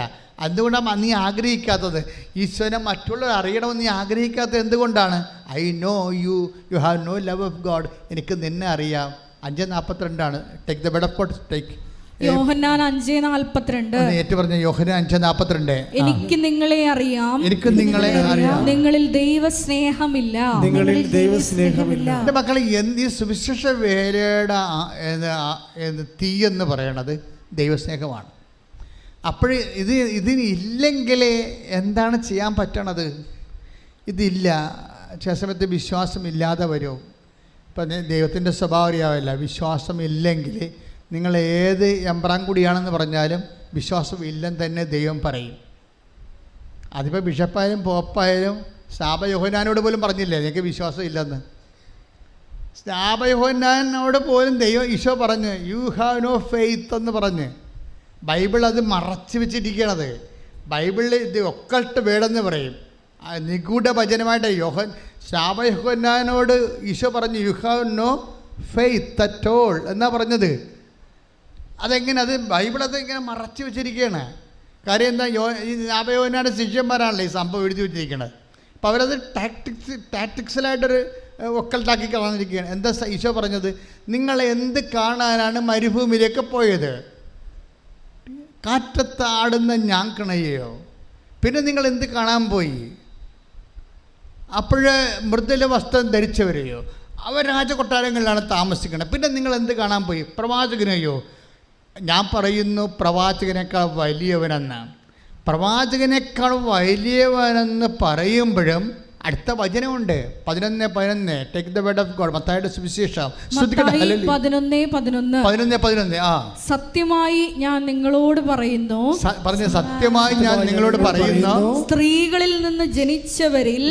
Speaker 1: എന്തുകൊണ്ടാണ് നീ ആഗ്രഹിക്കാത്തത്? ഈശോനെ മറ്റുള്ളവർ അറിയണമെന്ന് നീ ആഗ്രഹിക്കാത്തത് എന്തുകൊണ്ടാണ്? I know you have no love of God. എനിക്ക് നിന്നെ അറിയാം. 5:42 take the word of God. Take
Speaker 2: Yohannan 5:42.
Speaker 1: ഏറ്റു പറഞ്ഞ യോഹന്നാൻ 5:42.
Speaker 2: എനിക്ക് നിങ്ങളെ അറിയാം. നിങ്ങളിൽ ദൈവസ്നേഹമില്ല.
Speaker 1: എൻ്റെ മക്കളെ, ഈ സുവിശേഷ വേലയുടെ തീയെന്ന് പറയണത് ദൈവസ്നേഹമാണ്. അപ്പോൾ ഇതിന് ഇല്ലെങ്കിൽ എന്താണ് ചെയ്യാൻ പറ്റണത്? ഇതില്ല. ചില സമയത്ത് വിശ്വാസമില്ലാതെ വരും. ഇപ്പം ദൈവത്തിൻ്റെ സ്വഭാവം അറിയാമല്ല. വിശ്വാസമില്ലെങ്കിൽ നിങ്ങൾ ഏത് എമ്പ്രാൻകുടിയാണെന്ന് പറഞ്ഞാലും വിശ്വാസമില്ലെന്ന് തന്നെ ദൈവം പറയും. അതിപ്പോൾ ബിഷപ്പായാലും പോപ്പായാലും സ്നാപയോഹന്നാനോട് പോലും പറഞ്ഞില്ലേ എനിക്ക് വിശ്വാസം ഇല്ലെന്ന്? സ്നാപയോഹന്നാനോട് പോലും ഈശോ പറഞ്ഞു യു ഹാവ് നോ ഫെയ്ത്ത് എന്ന് പറഞ്ഞ്. ബൈബിൾ അത് മറച്ചു വെച്ചിരിക്കണത്. ബൈബിളിൽ ഇത് ഒക്കൾട്ട് വേടെന്ന് പറയും. നിഗൂഢ വചനമായിട്ട് സ്നാപയോഹന്നാനോട് ഈശോ പറഞ്ഞു you have no faith at all എന്നാ പറഞ്ഞത്. അതെങ്ങനെ? അത് ബൈബിളത് ഇങ്ങനെ മറച്ചു വെച്ചിരിക്കുകയാണ്. കാര്യം എന്താ? ഈ സ്നാപയോഹന്നാന്റെ ശിഷ്യന്മാരാണല്ലോ ഈ സംഭവം എഴുതി വെച്ചിരിക്കുന്നത്. അപ്പോൾ അവരത് ടാക്ടിക്സിലായിട്ടൊരു ഒക്കൽട്ടാക്കി കളഞ്ഞിരിക്കുകയാണ്. എന്താ ഈശോ പറഞ്ഞത്? നിങ്ങൾ എന്ത് കാണാനാണ് മരുഭൂമിയിലേക്ക് പോയത്? കാറ്റത്ത് ആടുന്ന ഞാങ്കിണയെയോ? പിന്നെ നിങ്ങൾ എന്ത് കാണാൻ പോയി? അപ്പോഴ് മൃദുല വസ്ത്രം ധരിച്ചവരെയോ? അവർ രാജകൊട്ടാരങ്ങളിലാണ് താമസിക്കുന്നത്. പിന്നെ നിങ്ങൾ എന്ത് കാണാൻ പോയി? പ്രവാചകനെയോ? ഞാൻ പറയുന്നു പ്രവാചകനേക്കാൾ വലിയവനെന്ന്. പ്രവാചകനേക്കാൾ വലിയവനെന്ന് പറയുമ്പോഴും അടുത്ത വചനമുണ്ട് 11:11. Take the word of God. മത്തായിയുടെ സുവിശേഷം 11:11.
Speaker 2: സത്യമായി ഞാൻ നിങ്ങളോട് പറയുന്നു,
Speaker 1: സത്യമായി ഞാൻ നിങ്ങളോട് പറയുന്നു,
Speaker 2: സ്ത്രീകളിൽ നിന്ന് ജനിച്ചവരിൽ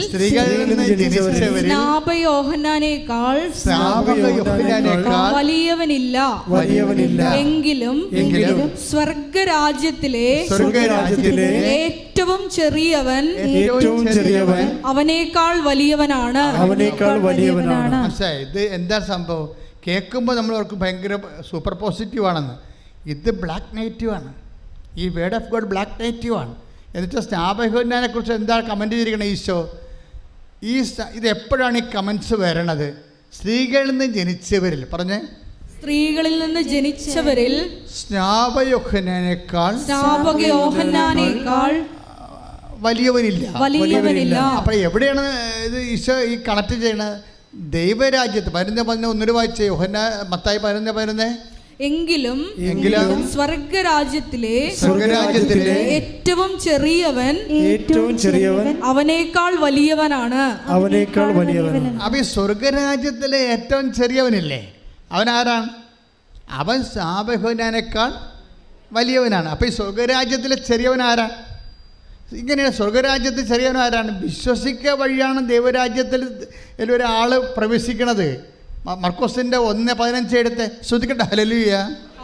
Speaker 2: സ്നാപയോഹന്നാനേക്കാൾ വലിയവനില്ല. എങ്കിലും സ്വർഗരാജ്യത്തിലെ ഏറ്റവും ചെറിയവൻ അവനേക്കാൾ വലിയവനാണ്.
Speaker 1: മനസ്സിലായി? ഇത് എന്താ സംഭവം? കേൾക്കുമ്പോൾ നമ്മൾ അവർക്ക് ഭയങ്കര സൂപ്പർ പോസിറ്റീവാണെന്ന്. ഇത് ബ്ലാക്ക് നെഗറ്റീവാണ്. ഈ വേർഡ് ഓഫ് ഗോഡ് ബ്ലാക്ക് നെഗറ്റീവാണ്. എന്നിട്ട് സ്നാപയോഹന്നാനെ കുറിച്ച് എന്താ കമൻറ്റ് ചെയ്തിരിക്കണം ഈശോ? ഇത് എപ്പോഴാണ് ഈ കമൻറ്റ്സ് വരണത്? സ്ത്രീകളിൽ നിന്ന് ജനിച്ചവരിൽ പറഞ്ഞേ, സ്ത്രീകളിൽ നിന്ന് ജനിച്ചവരിൽ സ്നാപയോഹന്നാനേക്കാൾ വലിയവനില്ല. അപ്പോൾ എവിടെയാണ് ഇത് ഈശോ ഈ കണക്ട് ചെയ്യണത്? ദൈവരാജ്യത്ത് 11:11 ഒന്നൊരു വായിച്ചേ. മത്തായി 11:11. എങ്കിലും സ്വർഗരാജ്യത്തിലെ ഏറ്റവും ചെറിയവൻ അവനേക്കാൾ വലിയവനാണ്. അപ്പൊ ഈ സ്വർഗരാജ്യത്തിലെ ഏറ്റവും ചെറിയവനില്ലേ, അവൻ ആരാണ്? അവൻ സ്നാപയോഹന്നാനേക്കാൾ വലിയവനാണ്. അപ്പൊ ഈ സ്വർഗരാജ്യത്തിലെ ചെറിയവൻ ആരാണ്? ഇങ്ങനെയാണ് സ്വർഗരാജ്യത്തിൽ ചെറിയവൻ ആരാണ്? വിശ്വസിക്കുക വഴിയാണ് ദൈവരാജ്യത്തിൽ ഒരാൾ പ്രവേശിക്കണത്. മർക്കോസിന്റെ 1:15 എടുത്ത് ശ്രദ്ധിക്കട്ടെ. ഹല്ലേലൂയ,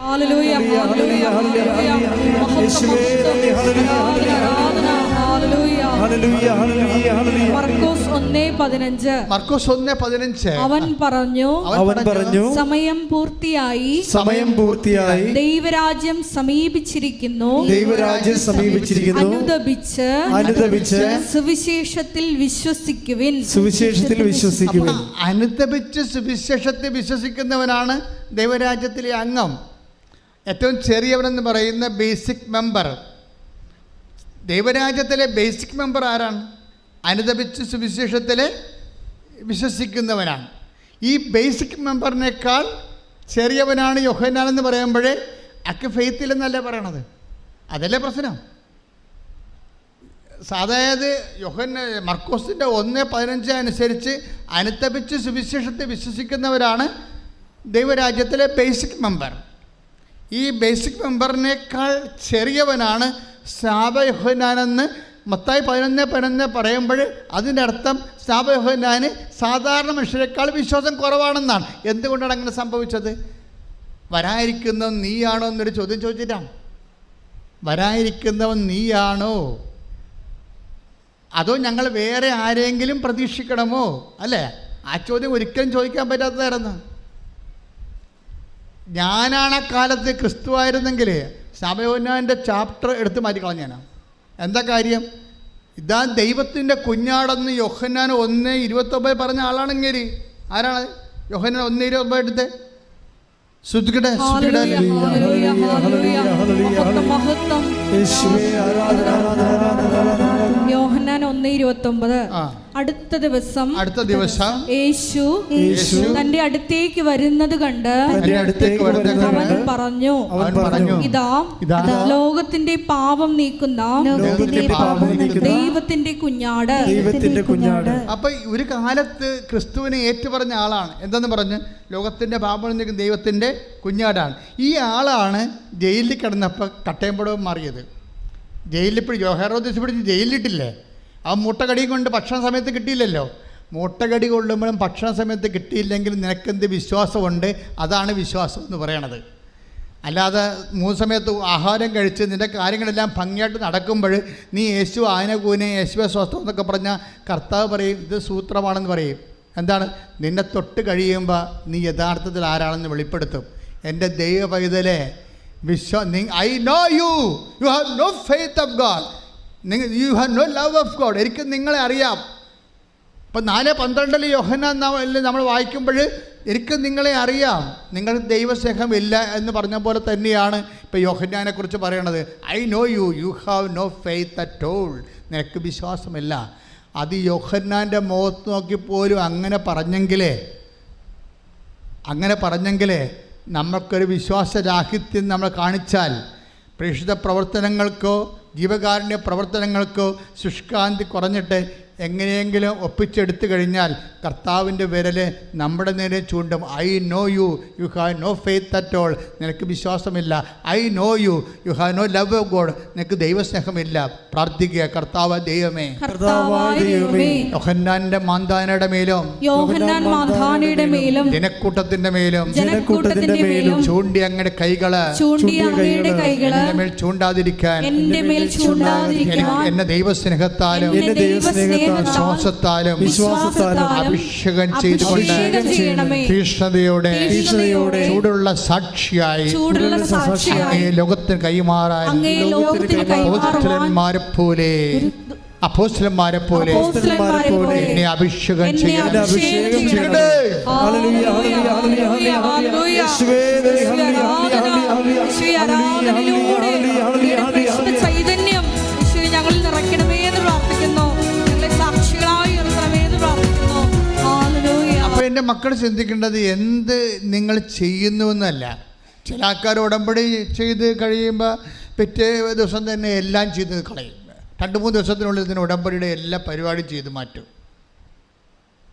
Speaker 2: ഹല്ലേലൂയ, ഹല്ലേലൂയ, ഹല്ലേലൂയ. മർക്കോസ് 1:15. അവൻ പറഞ്ഞു, സമയം പൂർത്തിയായി, ദൈവരാജ്യം സമീപിച്ചിരിക്കുന്നു. അനുദപിച്ച് സുവിശേഷത്തിൽ വിശ്വസിക്കുവിൻ.
Speaker 1: അനുദപിച്ച് സുവിശേഷത്തിൽ വിശ്വസിക്കുന്നവനാണ് ദൈവരാജ്യത്തിലെ അംഗം. ഏറ്റവും ചെറിയവനെന്ന് പറയുന്ന ബേസിക് മെമ്പർ. ദൈവരാജ്യത്തിലെ ബേസിക് മെമ്പർ ആരാണ്? അനുദപിച്ച് സുവിശേഷത്തിൽ വിശ്വസിക്കുന്നവനാണ്. ഈ ബേസിക് മെമ്പറിനേക്കാൾ ചെറിയവനാണ് യോഹന്നാൻ എന്ന് പറയുമ്പോഴേ അക്ക് ഫെയ്ത്തിലെന്നല്ല പറയണത്. അതല്ലേ പ്രശ്നം. അതായത് മർക്കോസിൻ്റെ 1:15 അനുസരിച്ച് അനുദപിച്ച് സുവിശേഷത്തെ വിശ്വസിക്കുന്നവരാണ് ദൈവരാജ്യത്തിലെ ബേസിക് മെമ്പർ. ഈ ബേസിക് മെമ്പറിനേക്കാൾ ചെറിയവനാണ് സ്നാപയോഹന്നാനെന്ന് മത്തായി 11:11 പറയുമ്പോൾ അതിൻ്റെ അർത്ഥം സ്നാപയോഹന്നാന് സാധാരണ മനുഷ്യരെക്കാൾ വിശ്വാസം കുറവാണെന്നാണ്. എന്തുകൊണ്ടാണ് അങ്ങനെ സംഭവിച്ചത്? വരാനിരിക്കുന്നവൻ നീയാണോ എന്നൊരു ചോദ്യം ചോദിച്ചിട്ടാണ്. വരാനിരിക്കുന്നവൻ നീയാണോ, അതോ ഞങ്ങൾ വേറെ ആരെങ്കിലും പ്രതീക്ഷിക്കണമോ? അല്ലേ? ആ ചോദ്യം ഒരിക്കലും ചോദിക്കാൻ പറ്റാത്തതായിരുന്നു. ഞാനാണ് കാലത്ത് ക്രിസ്തുവായിരുന്നെങ്കിൽ സ്നാപയോഹന്നാൻ്റെ ചാപ്റ്റർ എടുത്ത് മാറ്റിക്കളഞ്ഞാണ്. എന്താ കാര്യം? ഇതാ ദൈവത്തിൻ്റെ കുഞ്ഞാടെന്ന് യോഹന്നാൻ 1:29 പറഞ്ഞ ആളാണെങ്കിൽ ആരാണ്? യോഹന്നാൻ 1:29 എടുത്ത് ശ്രദ്ധിക്കട്ടെ.
Speaker 2: യോഹന്നാൻ 1:29. അടുത്ത ദിവസം യേശു തന്റെ അടുത്തേക്ക് വരുന്നത് കണ്ട് അവൻ പറഞ്ഞു, ഇതാ ലോകത്തിന്റെ പാപം നീക്കുന്ന ദൈവത്തിന്റെ കുഞ്ഞാട്.
Speaker 1: അപ്പൊ ഒരു കാലത്ത് ക്രിസ്തുവിനെ ഏറ്റുപറഞ്ഞ ആളാണ്. എന്തെന്ന് പറഞ്ഞ്? ലോകത്തിന്റെ പാപം നീക്കുന്ന ദൈവത്തിന്റെ കുഞ്ഞാടാണ്. ഈ ആളാണ് ജയിലിൽ കിടന്നപ്പോൾ കട്ടയമ്പടവും മാറിയത്. ജയിലിൽ ഇപ്പോൾ ഹെറോദീസ് പിടിച്ച് ജയിലിലിട്ടില്ലേ? ആ മുട്ടകടി കൊണ്ട് ഭക്ഷണ സമയത്ത് കിട്ടിയില്ലല്ലോ. മുട്ടകടി കൊള്ളുമ്പോഴും ഭക്ഷണ സമയത്ത് കിട്ടിയില്ലെങ്കിൽ നിനക്കെന്ത് വിശ്വാസമുണ്ട്? അതാണ് വിശ്വാസം എന്ന് പറയണത്. അല്ലാതെ 3 സമയത്ത് ആഹാരം കഴിച്ച് നിൻ്റെ കാര്യങ്ങളെല്ലാം ഭംഗിയായിട്ട് നടക്കുമ്പോൾ നീ യേശു ആനകൂനെ യേശുവെ സ്വസ്ഥം എന്നൊക്കെ പറഞ്ഞാൽ കർത്താവ് പറയും ഇത് സൂത്രമാണെന്ന് പറയും. എന്താണ്? നിന്നെ തൊട്ട് കഴിയുമ്പോൾ നീ യഥാർത്ഥത്തിൽ ആരാണെന്ന് വെളിപ്പെടുത്തും. എൻ്റെ ദൈവ പൈതലേ, I know you have no faith of God, you have no love of God. എനിക്ക് നിങ്ങളെ അറിയാം. ഇപ്പം 4:12 യോഹന്നാൻ നമ്മൾ വായിക്കുമ്പോൾ എനിക്ക് നിങ്ങളെ അറിയാം, നിങ്ങൾ ദൈവസ്നേഹമില്ല എന്ന് പറഞ്ഞ പോലെ തന്നെയാണ് ഇപ്പോൾ യോഹന്നാനെ കുറിച്ച് പറയണത്. I know you, you have no faith at all. നിനക്ക് വിശ്വാസമില്ല. അത് യോഹന്നാൻ്റെ മുഖത്ത് നോക്കിപ്പോലും അങ്ങനെ പറഞ്ഞെങ്കിലേ നമുക്കൊരു വിശ്വാസരാഹിത്യം നമ്മൾ കാണിച്ചാൽ പ്രേക്ഷിത പ്രവർത്തനങ്ങൾക്കോ ജീവകാരുണ്യ പ്രവർത്തനങ്ങൾക്കോ ശുഷ്കാന്തി കുറഞ്ഞിട്ട് എങ്ങനെയെങ്കിലും ഒപ്പിച്ചെടുത്തു കഴിഞ്ഞാൽ കർത്താവിൻ്റെ വിരൽ നമ്മുടെ നേരെ ചൂണ്ടും. I know you, you have no faith at all. നിനക്ക് വിശ്വാസമില്ല. I know you, you have no love of God. നിനക്ക് ദൈവസ്നേഹമില്ല. പ്രാർത്ഥിക്കുക, കർത്താവ് ദൈവമേ. യോഹന്നാന്റെ മാന്ധാനയുടെ മേലും ജനക്കൂട്ടത്തിന്റെ മേലും ചൂണ്ടി അങ്ങയുടെ കൈകള് മേൽ ചൂണ്ടാതിരിക്കാൻ എന്നെ ദൈവസ്നേഹത്താലും വിശ്വാസത്താലും അഭിഷേകം ചെയ്തുകൊണ്ട് തീഷ്ണതയോടെ ചൂടുള്ള സാക്ഷിയായി ലോകത്തിന് കൈമാറാൻ അപ്പോസ്തലന്മാരെ പോലെ എന്നെ അഭിഷേകം ചെയ്യണമേ.
Speaker 2: ചൈതന്യം ഞങ്ങളിൽ നിറയ്ക്കണമേ എന്ന് പ്രാർത്ഥിക്കുന്നു. ഞങ്ങളെ സാക്ഷികളായി ഉയർത്തണമേ എന്ന് പ്രാർത്ഥിക്കുന്നു.
Speaker 1: അപ്പോൾ എൻ്റെ മക്കൾ ചിന്തിക്കേണ്ടത് എന്ത് നിങ്ങൾ ചെയ്യുന്നുവെന്നല്ല. ചില ആൾക്കാർ ഉടമ്പടി ചെയ്ത് കഴിയുമ്പോൾ പിറ്റേ ദിവസം തന്നെ എല്ലാം ചെയ്ത് കളയും. 2-3 ദിവസത്തിനുള്ളിൽ ഇതിന് ഉടമ്പടിയുടെ എല്ലാ പരിപാടിയും ചെയ്ത് മാറ്റും.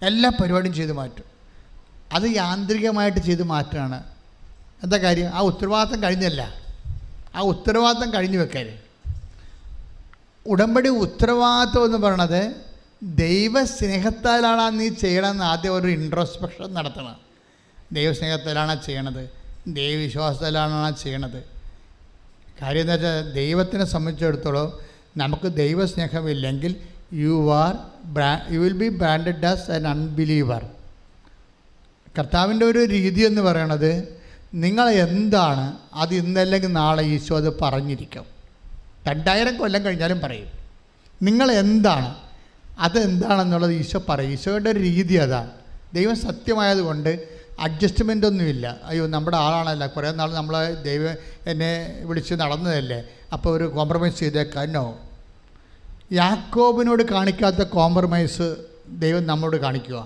Speaker 1: എല്ലാ പരിപാടിയും ചെയ്ത് മാറ്റും. അത് യാന്ത്രികമായിട്ട് ചെയ്ത് മാറ്റുകയാണ്. എന്താ കാര്യം? ആ ഉത്തരവാദിത്തം കഴിഞ്ഞല്ല. ആ ഉത്തരവാദിത്തം കഴിഞ്ഞു വെക്കാൻ. ഉടമ്പടി ഉത്തരവാദിത്വം എന്ന് പറയണത് ദൈവസ്നേഹത്താലാണ് നീ ചെയ്യണമെന്ന് ആദ്യം ഒരു ഇൻട്രോസ്പെക്ഷൻ നടത്തണം. ദൈവസ്നേഹത്തിലാണ് ചെയ്യണത്, ദൈവവിശ്വാസത്തിലാണ് ചെയ്യണത്. കാര്യം എന്താ വെച്ചാൽ ദൈവത്തിനെ സംബന്ധിച്ചിടത്തോളം നമുക്ക് ദൈവസ്നേഹമില്ലെങ്കിൽ you will be branded as an unbeliever. കർത്താവിൻ്റെ ഒരു രീതി എന്ന് പറയണത് നിങ്ങൾ എന്താണ് അത് ഇന്നല്ലെങ്കിൽ നാളെ ഈശോ അത് പറഞ്ഞിരിക്കും. 2000 കൊല്ലം കഴിഞ്ഞാലും പറയും. നിങ്ങൾ എന്താണ് അതെന്താണെന്നുള്ളത് ഈശോ പറയും. ഈശോയുടെ ഒരു രീതി അതാണ്. ദൈവം സത്യമായതുകൊണ്ട് അഡ്ജസ്റ്റ്മെൻ്റ് ഒന്നുമില്ല. അയ്യോ നമ്മുടെ ആളാണല്ലോ, കുറേ നാൾ നമ്മൾ ദൈവം എന്നെ വിളിച്ച് നടന്നതല്ലേ, അപ്പോൾ ഒരു കോംപ്രമൈസ് ചെയ്തേക്കാനോ. യാക്കോബിനോട് കാണിക്കാത്ത കോംപ്രമൈസ് ദൈവം നമ്മളോട് കാണിക്കുക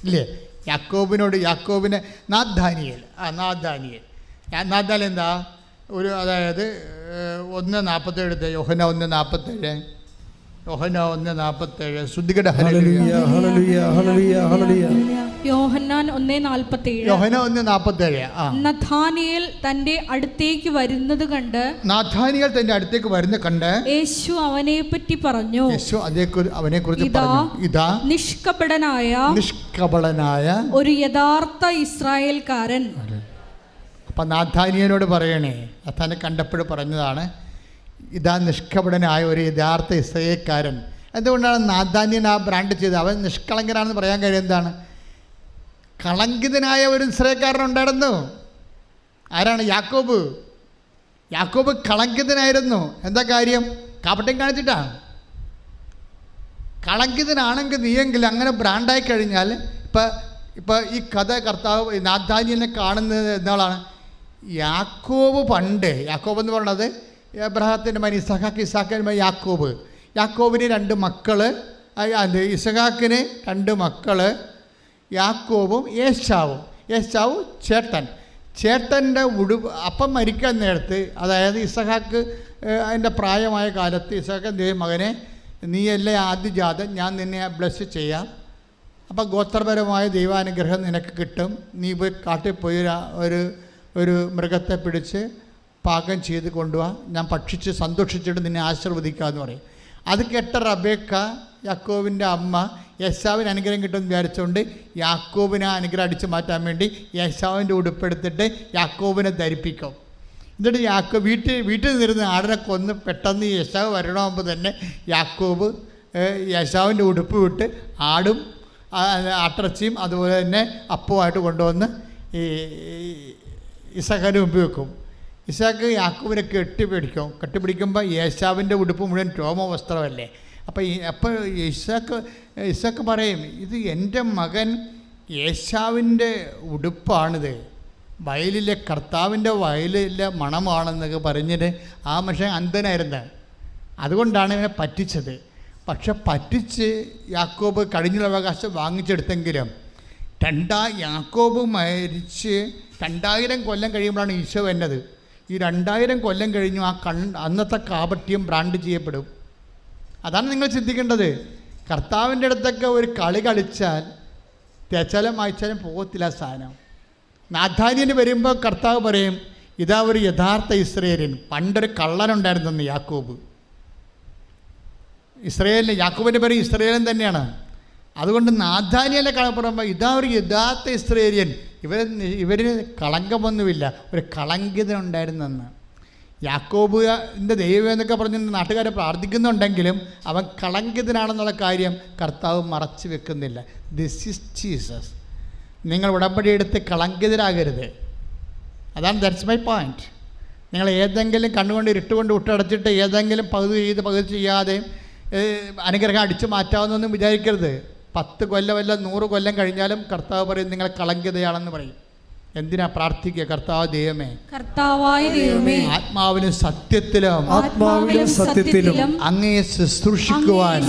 Speaker 1: ഇല്ലേ? യാക്കോബിനെ നാഥാനിയേൽ എന്താ ഒരു, അതായത് 1:47 യോഹന്നാൻ 1:47 ശ്രുതികട
Speaker 2: യോഹന്നാൻ 1:47 നഥാനിയേൽ തന്റെ അടുത്തേക്ക് വരുന്നത് കണ്ട് യേശു അവനെ പറ്റി പറഞ്ഞു.
Speaker 1: ഇതാ
Speaker 2: നിഷ്കപടനായ ഒരു യഥാർത്ഥ ഇസ്രായേൽക്കാരൻ.
Speaker 1: അപ്പം നാഥാനിയനോട് പറയണേ, നാഥാനെ കണ്ടപ്പോൾ പറഞ്ഞതാണ് ഇതാ നിഷ്കപടനായ ഒരു യഥാർത്ഥ ഇസ്രായേൽക്കാരൻ. എന്തുകൊണ്ടാണ് നാഥാന്യൻ ആ ബ്രാൻഡ് ചെയ്തത്? അവൻ നിഷ്കളങ്കനാണെന്ന് പറയാൻ കാര്യം എന്താണ്? കളങ്കിതനായ ഒരു ഇസ്രായേൽക്കാരനുണ്ടായിരുന്നു. ആരാണ്? യാക്കോബ് കളങ്കിതനായിരുന്നു. എന്താ കാര്യം? കാപട്യം കാണിച്ചിട്ടാണ്. കളങ്കിതനാണെങ്കിൽ നീയെങ്കിൽ അങ്ങനെ ബ്രാൻഡായി കഴിഞ്ഞാൽ ഇപ്പം ഈ കഥ കർത്താവ് നാഥാന്യനെ കാണുന്നത് എന്നാളാണ്. യാക്കോബ് എന്ന് പറയുന്നത് എബ്രഹാത്തിൻ്റെ മകൻ ഇസഹാക്കിൻ്റെ മകൻ യാക്കോബിന് 2 മക്കൾ. ഇസഹാക്കിന് 2 മക്കൾ, യാക്കോബും യേശാവും ചേട്ടൻ്റെ അപ്പം മരിക്കാൻ നേരത്ത്, അതായത് ഇസഹാക്ക് അതിൻ്റെ പ്രായമായ കാലത്ത് ഇസഹാക്ക് മകനെ നീയല്ലേ ആദ്യജാതൻ, ഞാൻ നിന്നെ ബ്ലെസ് ചെയ്യാം, അപ്പം ഗോത്രപരമായ ദൈവാനുഗ്രഹം നിനക്ക് കിട്ടും, നീ പോയി കാട്ടിൽ പോയി ഒരു മൃഗത്തെ പിടിച്ച് പാകം ചെയ്ത് കൊണ്ടുപോവാ, ഞാൻ ഭക്ഷിച്ച് സന്തോഷിച്ചിട്ട് നിന്നെ ആശീർവദിക്കാമെന്ന് പറയും. അത് കേട്ട റബേക്ക യാക്കോബിൻ്റെ അമ്മ യേശാവിന് അനുഗ്രഹം കിട്ടുമെന്ന് വിചാരിച്ചുകൊണ്ട് യാക്കോബിനെ അനുഗ്രഹം അടിച്ചു മാറ്റാൻ വേണ്ടി യേശാവിൻ്റെ ഉടുപ്പെടുത്തിട്ട് യാക്കോബിനെ ധരിപ്പിക്കും. എന്നിട്ട് വീട്ടിൽ നിന്നിരുന്ന് ആടിനെ കൊന്ന് പെട്ടെന്ന് യേശാവ് വരണമാകുമ്പോൾ തന്നെ യാക്കോബ് യേശാവിൻ്റെ ഉടുപ്പ് വിട്ട് ആടും ആട്ടിറച്ചിയും അതുപോലെ തന്നെ അപ്പവുമായിട്ട് കൊണ്ടുവന്ന് ഇസഹാക്കിന് മുമ്പ് വെക്കും. ഇസഹാക്ക് യാക്കോബിനെ കെട്ടിപ്പിടിക്കുമ്പോൾ യേശാവിൻ്റെ ഉടുപ്പ് മുഴുവൻ രോമവസ്ത്രമല്ലേ. അപ്പോൾ ഇസഹാക്ക് പറയും, ഇത് എൻ്റെ മകൻ യേശാവിൻ്റെ ഉടുപ്പാണിത്, വയലിലെ കർത്താവിൻ്റെ വയലിലെ മണമാണെന്നൊക്കെ പറഞ്ഞിട്ട് ആ മനുഷ്യൻ അന്ധനായിരുന്നു. അതുകൊണ്ടാണ് ഇവനെ പറ്റിച്ചത്. പക്ഷെ പറ്റിച്ച് യാക്കോബ് കഴിഞ്ഞുള്ള അവകാശം വാങ്ങിച്ചെടുത്തെങ്കിലും യാക്കോബ് മരിച്ച് 2000 കൊല്ലം കഴിയുമ്പോഴാണ് ഈശോ വരുന്നത്. ഈ 2000 കൊല്ലം കഴിഞ്ഞു അന്നത്തെ കാപട്യം ബ്രാൻഡ് ചെയ്യപ്പെടും. അതാണ് നിങ്ങൾ ചിന്തിക്കേണ്ടത്. കർത്താവിൻ്റെ അടുത്തൊക്കെ ഒരു കളി കളിച്ചാൽ തേച്ചാലും വായിച്ചാലും പോകത്തില്ല സാധനം. നാഥാന്യന് വരുമ്പോൾ കർത്താവ് പറയും, ഇതാ ഒരു യഥാർത്ഥ ഇസ്രയേലിൻ. പണ്ടൊരു കള്ളനുണ്ടായിരുന്നെന്ന് യാക്കോബ്. ഇസ്രയേലിന്, യാക്കോബിൻ്റെ പേര് ഇസ്രയേലൻ തന്നെയാണ്. അതുകൊണ്ട് നാഥാന്യനെ കാണപ്പെടുമ്പോൾ ഇതാ ഒരു യഥാർത്ഥ ഇസ്രയേലിയൻ. ഇവരിന് കളങ്കമൊന്നുമില്ല, ഒരു കളങ്കിതനുണ്ടായിരുന്നെന്ന്. യാക്കോബിൻ്റെ ദൈവം എന്നൊക്കെ പറഞ്ഞ് നാട്ടുകാരെ പ്രാർത്ഥിക്കുന്നുണ്ടെങ്കിലും അവൻ കളങ്കിതനാണെന്നുള്ള കാര്യം കർത്താവ് മറച്ചു വെക്കുന്നില്ല. This is Jesus. നിങ്ങൾ ഉടമ്പടി എടുത്ത് കളങ്കിതരാകരുത്. അതാണ്, ദാറ്റ്സ് മൈ പോയിൻറ്റ്. നിങ്ങൾ ഏതെങ്കിലും കണ്ണുകൊണ്ട് ഇരുട്ടുകൊണ്ട് വിട്ടടച്ചിട്ട് ഏതെങ്കിലും പകുതി ചെയ്യാതെ അനുഗ്രഹം അടിച്ചു മാറ്റാവുന്നൊന്നും വിചാരിക്കരുത്. 10 കൊല്ലമല്ല 100 കൊല്ലം കഴിഞ്ഞാലും കർത്താവ് പറയും നിങ്ങൾ കളങ്കിതയാണെന്ന് പറയും. എന്തിനാ പ്രാർത്ഥിക്കുക? കർത്താവായ ദൈവമേ, ആത്മാവിലും സത്യത്തിലും അങ്ങയെ ശുശ്രൂഷിക്കുവാൻ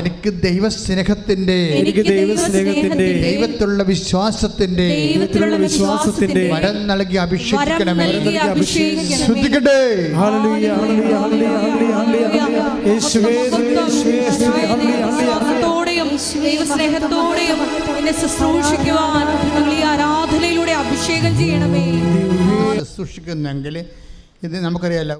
Speaker 1: എനിക്ക് ദൈവസ്നേഹത്തിന്റെ ദൈവത്തിലുള്ള വിശ്വാസത്തിന്റെ വരം നൽകി അഭിഷേകിക്കണമേ. ശ്രദ്ധിക്കട്ടെ.
Speaker 2: ദൈവസ്നേഹത്തോടെയും എന്നെ ശുശ്രൂഷിക്കുവാൻ ഈ ആരാധനയിലൂടെ അഭിഷേകം ചെയ്യണമേ.
Speaker 1: ശുശ്രൂഷിക്കുന്നെങ്കിൽ ഇത് നമുക്കറിയാലോ.